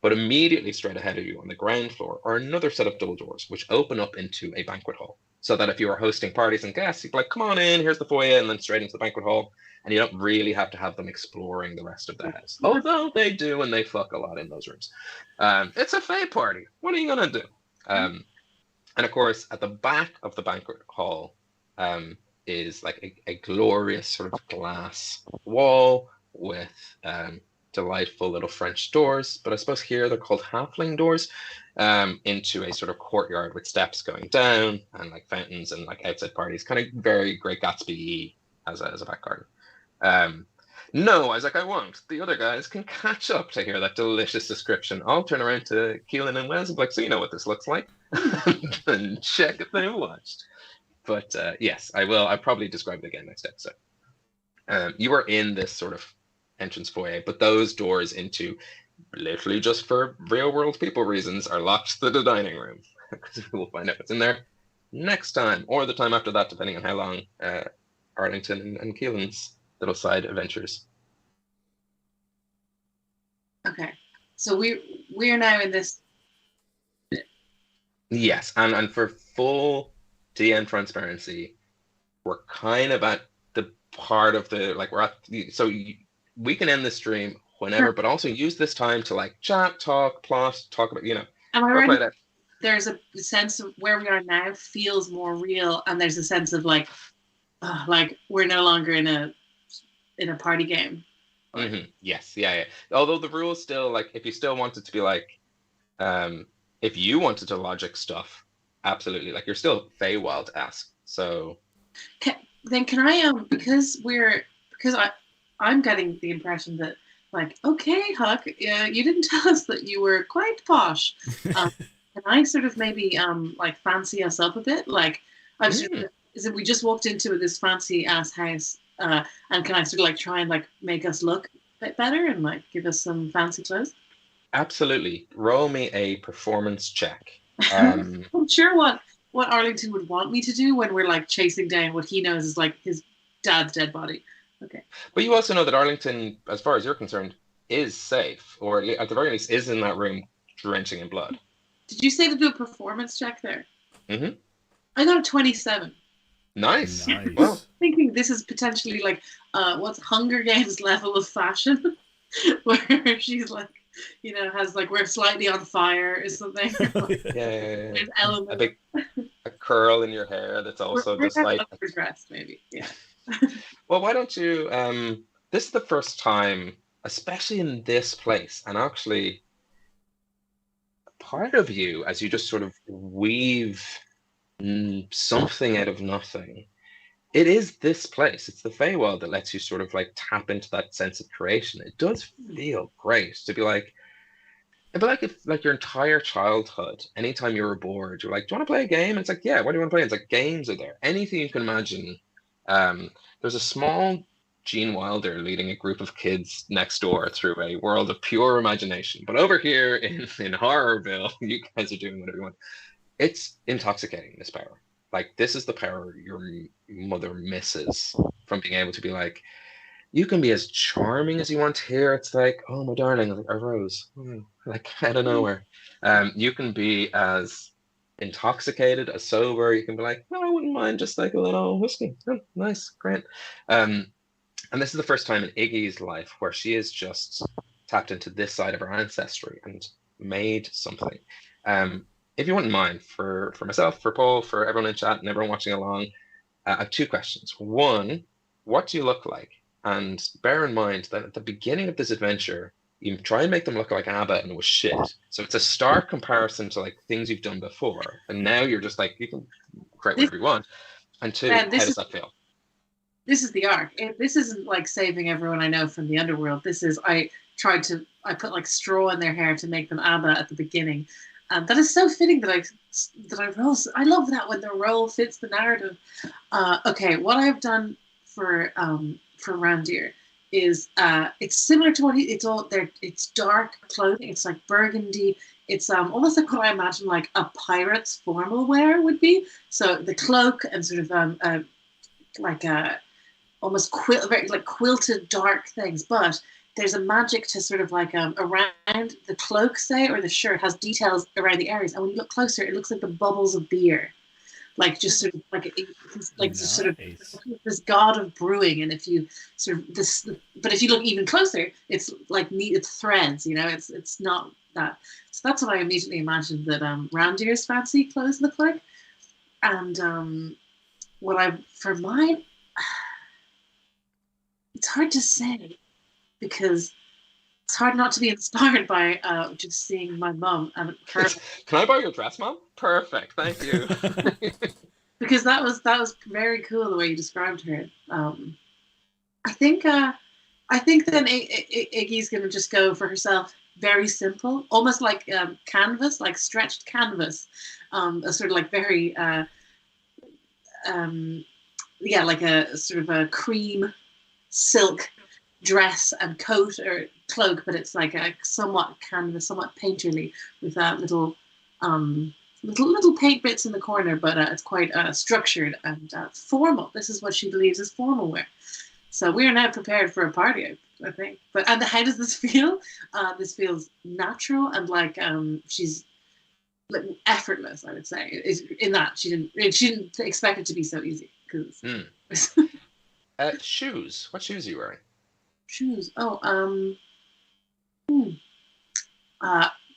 But immediately straight ahead of you on the ground floor are another set of double doors, which open up into a banquet hall. So that if you are hosting parties and guests, you'd be like, come on in, here's the foyer, and then straight into the banquet hall. And you don't really have to have them exploring the rest of the house. Although they do, and they fuck a lot in those rooms. It's a Fey party. What are you going to do? And of course, at the back of the banquet hall, is like a glorious sort of glass wall with delightful little French doors, but I suppose here they're called halfling doors, into a sort of courtyard with steps going down and like fountains and like outside parties, kind of very Great Gatsby as a back garden. No, I was like, I won't. The other guys can catch up to hear that delicious description. I'll turn around to Keelan and Wes and be like, so you know what this looks like? And check if they've watched. But yes, I will. I'll probably describe it again next episode. You are in this sort of entrance foyer, but those doors into, literally just for real world people reasons, are locked to the dining room. Because we'll find out what's in there next time, or the time after that, depending on how long Arlington and Keelan's little side adventures. Okay, so we're now in this. Yes, and for full DM transparency, we're kind of at the part of the, like, we're at so we can end the stream whenever, but also use this time to like chat, talk, plot, talk about, Am I right? There's a sense of where we are now feels more real, and there's a sense of like we're no longer in a party game. Mm-hmm. Yes, yeah. Although the rules still, like, if you still wanted to be like, if you wanted to logic stuff, absolutely. Like, you're still Feywild-esque. So can I because I'm getting the impression that, like, okay, Huck, you didn't tell us that you were quite posh. Can I sort of maybe like fancy us up a bit? Like, is it we just walked into this fancy ass house, and can I sort of like try and like make us look a bit better and like give us some fancy clothes? Absolutely. Roll me a performance check. I'm sure what Arlington would want me to do when we're like chasing down what he knows is like his dad's dead body. Okay. But you also know that Arlington, as far as you're concerned, is safe, or at the very least is in that room drenching in blood. Did you say to do a performance check there? Mm-hmm. I got a 27. Nice. Well, I'm thinking this is potentially like what's Hunger Games level of fashion, where she's like, has like, we're slightly on fire or something. Yeah. There's elements. A curl in your hair that's also we're just like overdressed, maybe. Yeah. Well, why don't you? This is the first time, especially in this place, and actually, part of you, as you just sort of weave something out of nothing, it is this place. It's the Feywild that lets you sort of like tap into that sense of creation. It does feel great to be like. It'd be like if, like, your entire childhood, anytime you were bored, you're like, do you want to play a game? And it's like, yeah, what do you want to play? It's like, games are there. Anything you can imagine. There's a small Gene Wilder leading a group of kids next door through a world of pure imagination. But over here in Horrorville, you guys are doing whatever you want. It's intoxicating, this power. Like, this is the power your mother misses from being able to be like, you can be as charming as you want here. It's like, oh, my darling, like a rose. Like, out of nowhere. You can be as intoxicated, as sober. You can be like, no, I wouldn't mind just like a little whiskey. Oh, nice, great. And this is the first time in Iggy's life where she has just tapped into this side of her ancestry and made something. If you wouldn't mind, for myself, for Paul, for everyone in chat and everyone watching along, I have two questions. One, what do you look like? And bear in mind that at the beginning of this adventure, you try and make them look like ABBA and it was shit. So it's a stark comparison to like things you've done before. And now you're just like, you can create whatever you want. And two, how does that feel? This is the arc. This isn't like saving everyone I know from the underworld. This is, I put like straw in their hair to make them ABBA at the beginning. And that is so fitting that I roll. I love that when the role fits the narrative. Okay, what I've done for Randir is it's similar to what it's all there. It's dark clothing. It's like burgundy. It's almost like what I imagine like a pirate's formal wear would be. So the cloak and sort of like a almost very like quilted dark things, but there's a magic to sort of like around the cloak, say, or the shirt has details around the areas, and when you look closer, it looks like the bubbles of beer, like just sort of like nice. Sort of this god of brewing. And if you sort of but if you look even closer, it's like it's threads. It's not that. So that's what I immediately imagined that Randir's fancy clothes look like, and for mine, it's hard to say. Because It's hard not to be inspired by just seeing my mum and her. Can I borrow your dress, Mom? Perfect, thank you. Because that was very cool the way you described her. I think then Iggy's gonna just go for herself. Very simple, almost like canvas, like stretched canvas. A sort of like very like a sort of a cream silk dress and coat or cloak, but it's like a somewhat canvas, somewhat painterly with little paint bits in the corner, but it's quite structured and formal. This is what she believes is formal wear. So we are now prepared for a party, I think. And how does this feel? This feels natural and like she's effortless. I would say in that she didn't expect it to be so easy. Shoes. What shoes are you wearing? Shoes.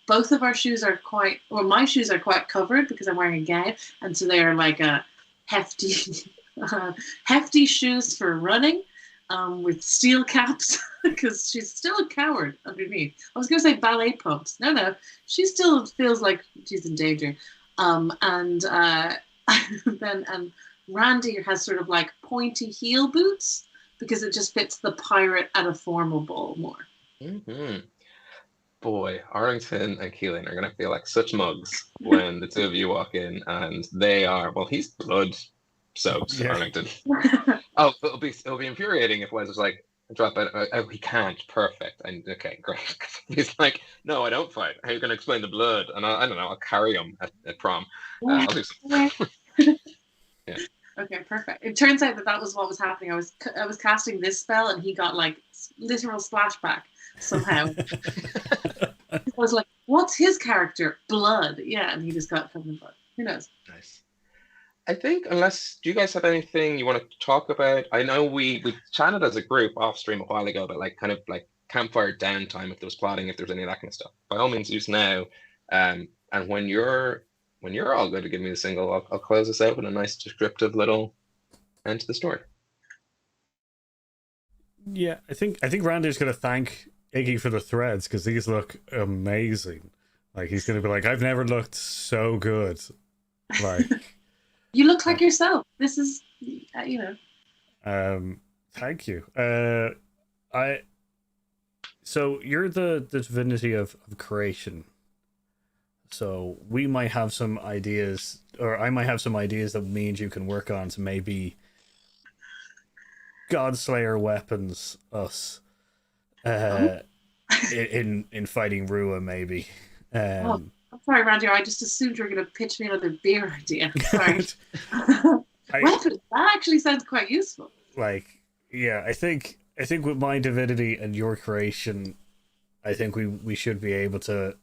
Both of our shoes are my shoes are quite covered because I'm wearing a gown, and so they are like a hefty shoes for running, with steel caps because she's still a coward underneath. I was going to say ballet pumps. No, she still feels like she's in danger. And Randy has sort of like pointy heel boots because it just fits the pirate at a formal ball more. Mm-hmm. Boy, Arlington and Keelan are going to feel like such mugs when the two of you walk in, and they are, well, he's blood soaked, yeah. Arlington. Oh, it'll be infuriating if Wes was like, drop it. Oh, he can't. Perfect. And okay, great. He's like, no, I don't fight. How are you going to explain the blood? And I don't know, I'll carry him at prom. I'll do something. Yeah. Okay, perfect. It turns out that was what was happening. I was casting this spell, and he got like literal splashback somehow. I was like, what's his character? Blood. Yeah, and he just got covered in blood. Who knows? Nice. I think do you guys have anything you want to talk about? I know we chatted as a group off stream a while ago about like kind of like campfire downtime, if there was plotting, if there's any of that kind of stuff. By all means, use now. And when you're all good to give me the single, I'll close this out with a nice descriptive little end to the story. Yeah, I think Randy's gonna thank Iggy for the threads because these look amazing. Like he's gonna be like, I've never looked so good. Like you look like yourself. This is, Thank you. So you're the divinity of creation. So we might have some ideas, or I might have some ideas that me and you can work on to maybe Godslayer weapons us in fighting Rua, maybe. I'm sorry, Randy. I just assumed you were going to pitch me another beer idea. Sorry. Weapons. That actually sounds quite useful. Like, yeah, I think with my divinity and your creation, I think we should be able to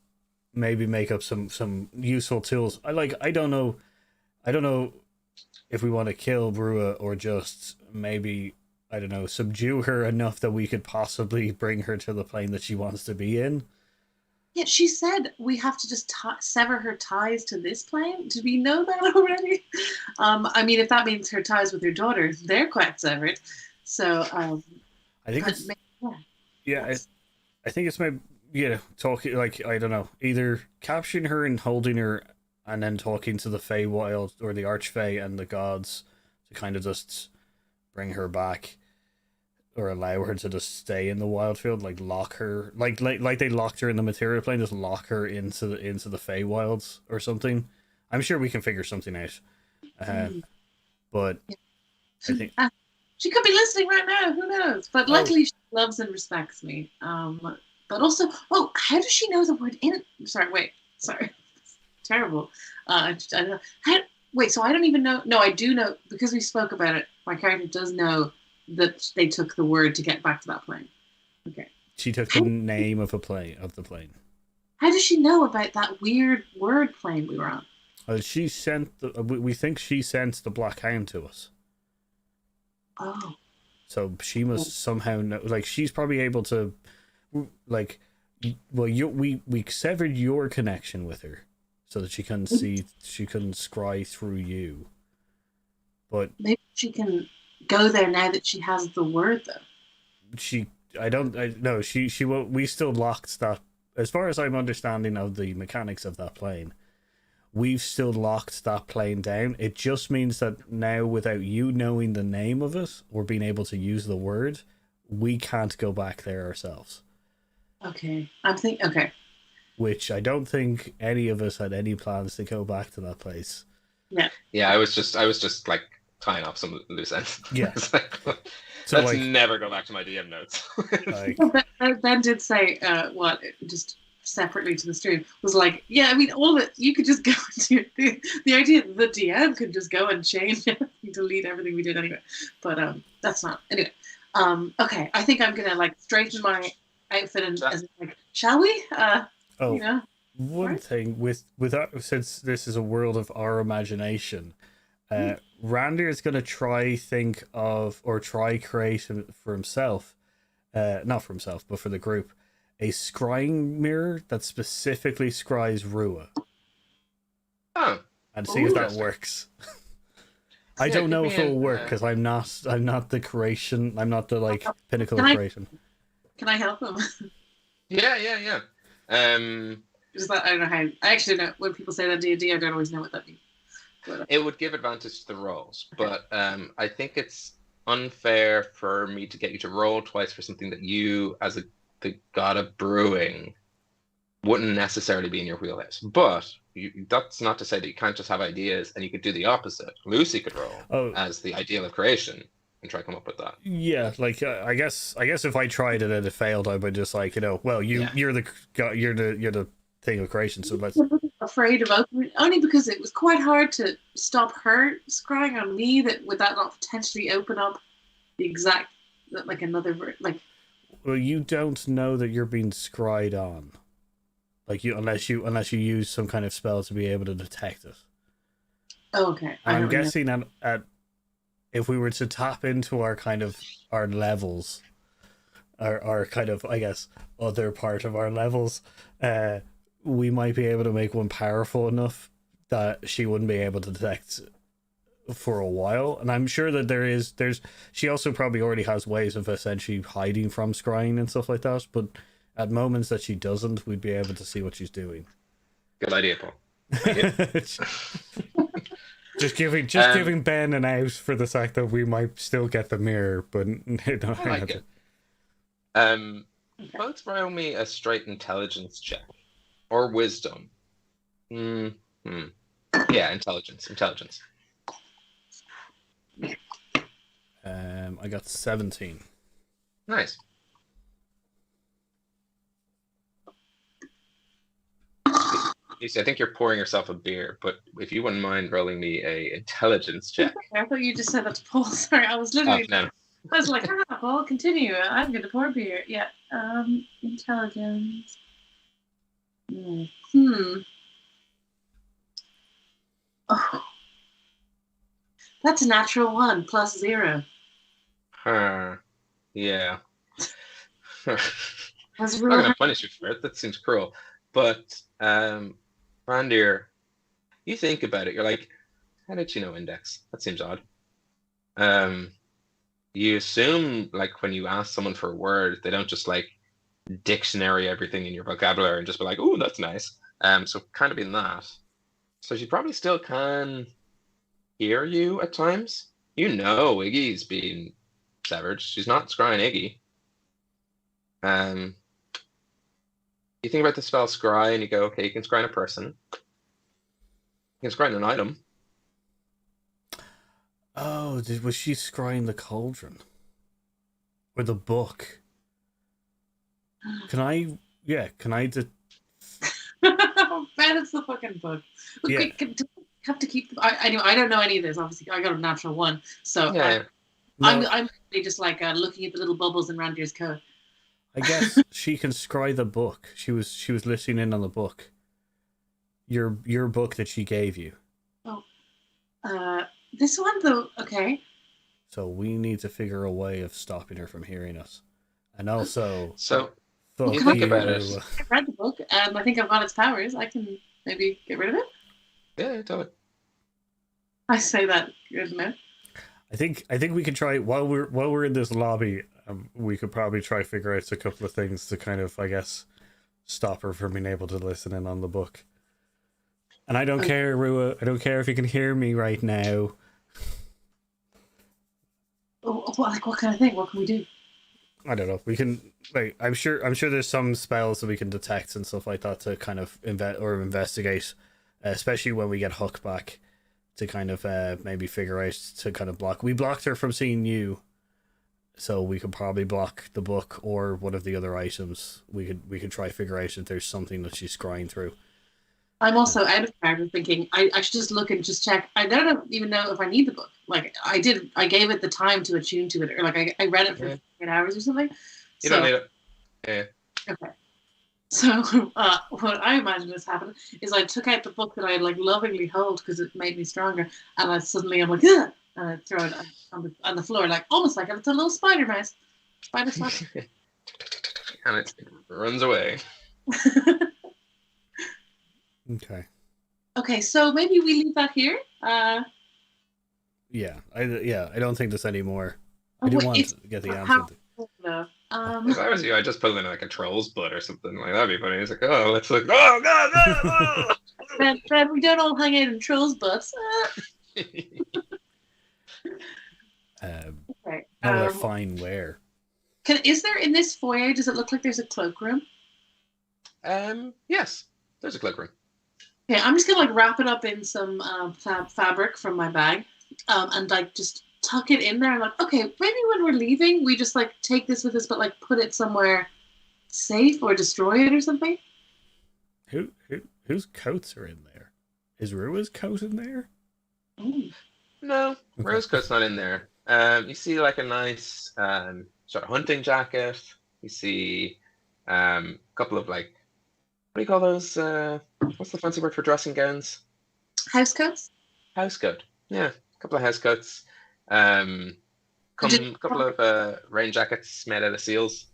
maybe make up some useful tools. I don't know if we want to kill Rua or just maybe, I don't know, subdue her enough that we could possibly bring her to the plane that she wants to be in. Yeah, she said we have to just sever her ties to this plane. Did we know that already? I mean, if that means her ties with her daughter, they're quite severed. So I think it's I think it's maybe talking, like, I don't know, either capturing her and holding her and then talking to the Feywild or the Archfey and the gods to kind of just bring her back or allow her to just stay in the Wildfield, like lock her, like they locked her in the material plane, just lock her into the Feywilds or something. I'm sure we can figure something out. But I think she could be listening right now. Who knows? But luckily, she loves and respects me. But also, how does she know the word in? Sorry. Terrible. I don't know. So I don't even know. No, I do know because we spoke about it. My character does know that they took the word to get back to that plane. Okay. She took the name of the plane. How does she know about that weird word plane we were on? She sent we think she sent the Black Hound to us. Oh. So she must somehow know. Like she's probably able to, like, well, we severed your connection with her, so that she can scry through you. But maybe she can go there now that she has the word, though. No, she won't. We still locked that. As far as I'm understanding of the mechanics of that plane, we've still locked that plane down. It just means that now, without you knowing the name of it or being able to use the word, we can't go back there ourselves. Okay. Okay. Which I don't think any of us had any plans to go back to that place. Yeah. Yeah, I was just like tying off some loose ends. Yeah. It's like, So, let's like, never go back to my DM notes. like, Ben did say what just separately to the stream was like, yeah, I mean, all of it, you could just go to the idea that the DM could just go and change everything, delete everything we did anyway. But that's not anyway. Okay, I think I'm gonna like straighten my outfit and as like, shall we? You know, one right? thing with our, since this is a world of our imagination, Randy is going to try create for himself, not for himself, but for the group, a scrying mirror that specifically scries Rua. Oh. And see if that works. I don't know if it'll work because I'm not the creation. I'm not the like pinnacle of creation. Can I help him? Yeah. Just that I don't know how. I actually don't. When people say that D&D, I don't always know what that means. But, it would give advantage to the rolls, but I think it's unfair for me to get you to roll twice for something that you, as the god of brewing, wouldn't necessarily be in your wheelhouse. But that's not to say that you can't just have ideas and you could do the opposite. Lucy could roll as the ideal of creation and try to come up with that. Yeah, like I guess if I tried it and it failed, I would just like, well, you're the thing of creation, so let's. I'm afraid of opening only because it was quite hard to stop her scrying on me. Would that not potentially open up the exact like another like? Well, you don't know that you're being scryed on, like unless you use some kind of spell to be able to detect it. Oh, okay. I'm guessing at if we were to tap into our kind of our levels, our kind of, I guess, other part of our levels, we might be able to make one powerful enough that she wouldn't be able to detect for a while. And I'm sure that she also probably already has ways of essentially hiding from scrying and stuff like that, but at moments that she doesn't, we'd be able to see what she's doing. Good idea, Paul. Just giving Ben an out for the fact that we might still get the mirror, but I like it. Both roll me a straight intelligence check or wisdom. Yeah, intelligence. I got 17. Nice. Lucy, I think you're pouring yourself a beer, but if you wouldn't mind rolling me a intelligence check. I thought you just said that to Paul. Sorry, I was literally. No. I was like, Paul, continue. I'm going to pour beer. Yeah. Intelligence. Oh. That's a natural 1 plus 0. Yeah. That's I'm not going to punish you for it. That seems cruel. But, Randir, you think about it. You're like, how did you know index? That seems odd. You assume, like, when you ask someone for a word, they don't just, like, dictionary everything in your vocabulary and just be like, oh, that's nice. So kind of in that. So she probably still can hear you at times. You know Iggy's being severed. She's not scrying Iggy. You think about the spell scry and you go, okay, you can scry on a person. You can scry on an item. Oh, was she scrying the cauldron? Or the book? Can I Ben, it's the fucking book. Look, Yeah. Have to keep. I don't know any of this. Obviously, I got a natural 1, so Yeah. I'm really just like looking at the little bubbles in Randir's coat. I guess she can scry the book. She was listening in on the book. Your book that she gave you. Oh, this one though. Okay. So we need to figure a way of stopping her from hearing us, and also. So fuck you think about it. I read the book. I think I've got its powers. I can maybe get rid of it. Yeah, totally. I say that, isn't it? I think we can try while we're in this lobby. We could probably try figure out a couple of things to kind of, I guess, stop her from being able to listen in on the book. And I don't care, Rua. I don't care if you can hear me right now. What kind of thing? What can we do? I don't know. We can, like, I'm sure there's some spells that we can detect and stuff like that to kind of investigate, especially when we get Huck back, to kind of maybe figure out to kind of block. We blocked her from seeing you, so we could probably block the book or one of the other items. We could try figure out if there's something that she's scrying through. I'm also out of character thinking I should just look and just check. I don't even know if I need the book. Like I gave it the time to attune to it, or like I read it for 8 hours or something. You don't need it. Yeah. Okay. So what I imagine has happened is I took out the book that I like lovingly hold because it made me stronger, and I'm like, ugh! And I throw it on the floor, like almost like it's a little spider mouse. Spider. And it runs away. Okay, so maybe we leave that here. I don't think there's any more. I do want to get the answer. No. If I was you, I'd just put it in like a troll's butt or something. Like that'd be funny. It's like, oh, let's look. Oh god, no! Then we don't all hang out in trolls' butts. Okay. They're fine wear. Is there in this foyer? Does it look like there's a cloakroom? Yes, there's a cloakroom. Okay, I'm just gonna like wrap it up in some fabric from my bag, and like just tuck it in there. I'm like, okay, maybe when we're leaving, we just like take this with us, but like put it somewhere safe or destroy it or something. Whose coats are in there? Is Rua's coat in there? Ooh. No, Rua's coat's not in there. You see like a nice sort of hunting jacket. You see a couple of like, what do you call those? What's the fancy word for dressing gowns? House coats? House coat. Yeah, a couple of house coats. A couple of rain jackets made out of seals.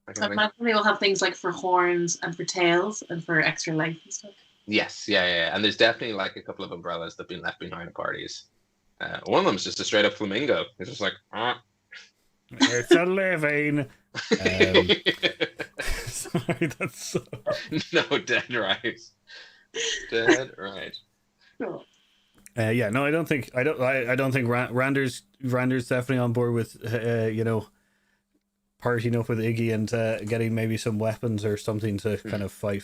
I imagine they will have things like for horns and for tails and for extra length and stuff. Yes, yeah. And there's definitely like a couple of umbrellas that have been left behind at parties. One of them is just a straight up flamingo. It's just like, It's a living. Sorry, that's so... No, dead right. Dead right. Cool. I don't think Rander's definitely on board with partying up with Iggy and getting maybe some weapons or something to kind of fight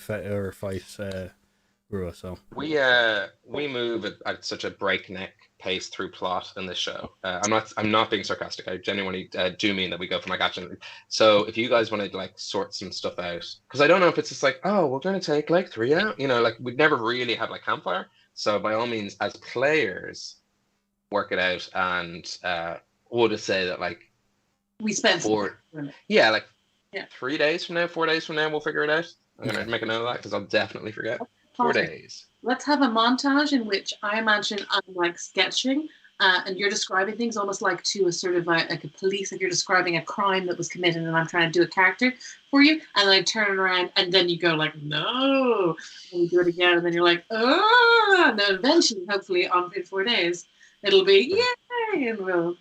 Rua. So we move at such a breakneck pace through plot in this show. I'm not being sarcastic. I genuinely do mean that we go from like action. So if you guys want to like sort some stuff out, because I don't know if it's just like, oh, we're going to take like 3 out. Like we've never really had like campfire. So by all means, as players, work it out, and we'll just say that like we spent 3 days from now, 4 days from now, we'll figure it out. I'm gonna make a note of that because I'll definitely forget. 4 days. Let's have a montage in which I imagine I'm like sketching, and you're describing things almost like to a sort of like a police, like you're describing a crime that was committed, and I'm trying to do a character for you, and then I turn around, and then you go like, no, and you do it again, and then you're like, oh, and then eventually, hopefully, in 4 days, it'll be yay, and we'll,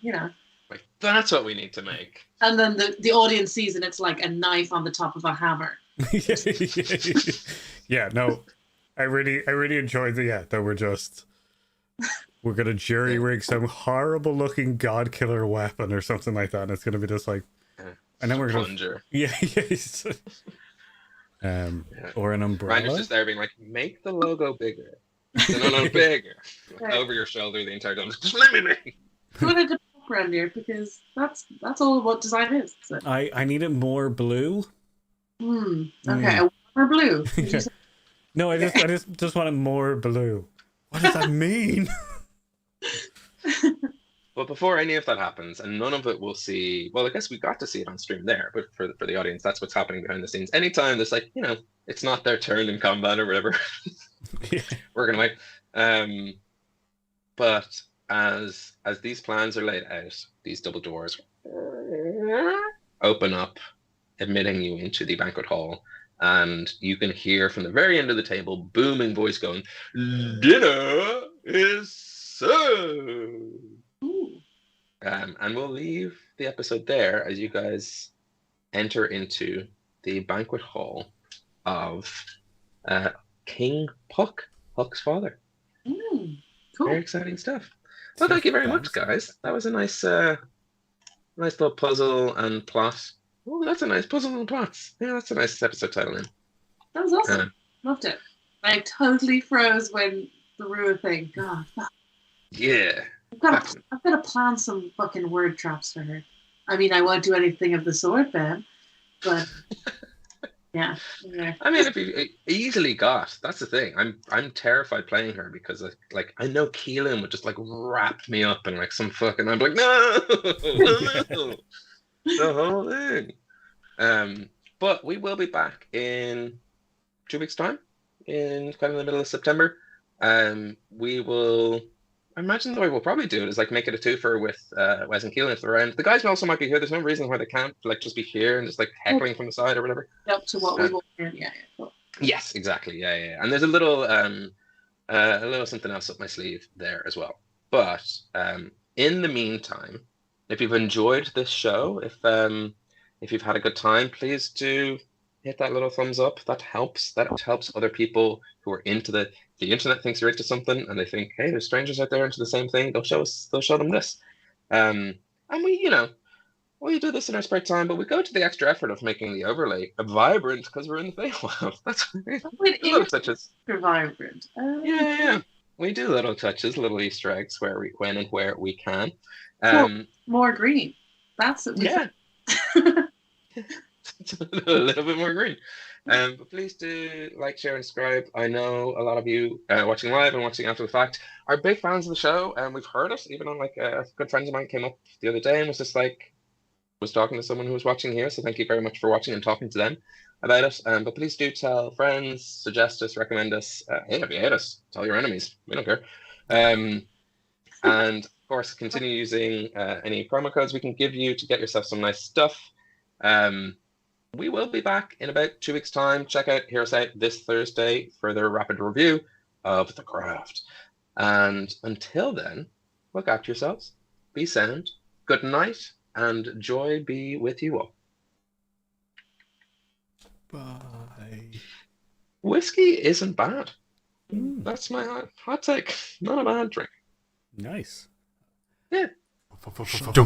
Like that's what we need to make. And then the audience sees, and it's like a knife on the top of a hammer. Yeah, no. I really enjoyed that we're gonna jury rig some horrible looking god killer weapon or something like that, and it's gonna be just like, and then we're gonna plunger. Or an umbrella. Randy's just there being like, make the logo bigger. No, bigger. Like, over your shoulder the entire time. Just let me make. Put it around here because that's all what design is. So. I need it more blue. Okay, more blue. No, I just want it more blue. What does that mean? But before any of that happens, and none of it we'll see. Well, I guess we got to see it on stream there, but for the audience, that's what's happening behind the scenes. Anytime there's like, it's not their turn in combat or whatever, we're gonna wait. But as these plans are laid out, these double doors open up, admitting you into the banquet hall. And you can hear from the very end of the table, booming voice going, "Dinner is served." And we'll leave the episode there as you guys enter into the banquet hall of King Puck, Huck's father. Cool. Very exciting stuff. Well, thank you very much, guys. That was a nice little puzzle and plot. Oh, that's a nice puzzle and plots. Yeah, that's a nice episode title in. That was awesome. Loved it. I totally froze when the Rua thing. God. Yeah. I've got to plan some fucking word traps for her. I mean, I won't do anything of the sort, Ben. But yeah. I mean, if you easily got, that's the thing. I'm terrified playing her because I know Keelan would just wrap me up in some fucking. I'm like, no, no, the whole thing. But we will be back in 2 weeks' time, in kind of the middle of September. We will. I imagine the way we'll probably do it is make it a twofer with Wes and Keelan if they're around. The guys also might be here. There's no reason why they can't just be here and just heckling from the side or whatever. Up to what we want. Yeah. Cool. Yes, exactly. Yeah. And there's a little something else up my sleeve there as well. But in the meantime, if you've enjoyed this show, if you've had a good time, please do hit that little thumbs up. That helps. That helps other people who are into the internet thinks you're into something, and they think, hey, there's strangers out there into the same thing. They'll show them this. And we do this in our spare time, but we go to the extra effort of making the overlay vibrant because we're in the Feywild. That's little touches. Vibrant. Yeah. We do little touches, little Easter eggs when and where we can. More green. That's it. Yeah. It's a little bit more green. But please do share, and subscribe. I know a lot of you watching live and watching after the fact are big fans of the show, and we've heard it. Even on a good friend of mine came up the other day and was just was talking to someone who was watching here. So thank you very much for watching and talking to them about it. But please do tell friends, suggest us, recommend us. Hey, if you hate us, tell your enemies. We don't care. And of course, continue using any promo codes we can give you to get yourself some nice stuff. We will be back in about 2 weeks' time. Hear us out this Thursday for the rapid review of The Craft. And until then, look after yourselves, be sound, good night, and joy be with you all. Bye. Whiskey isn't bad. That's my hot take. Not a bad drink. Nice. Yeah. Okay.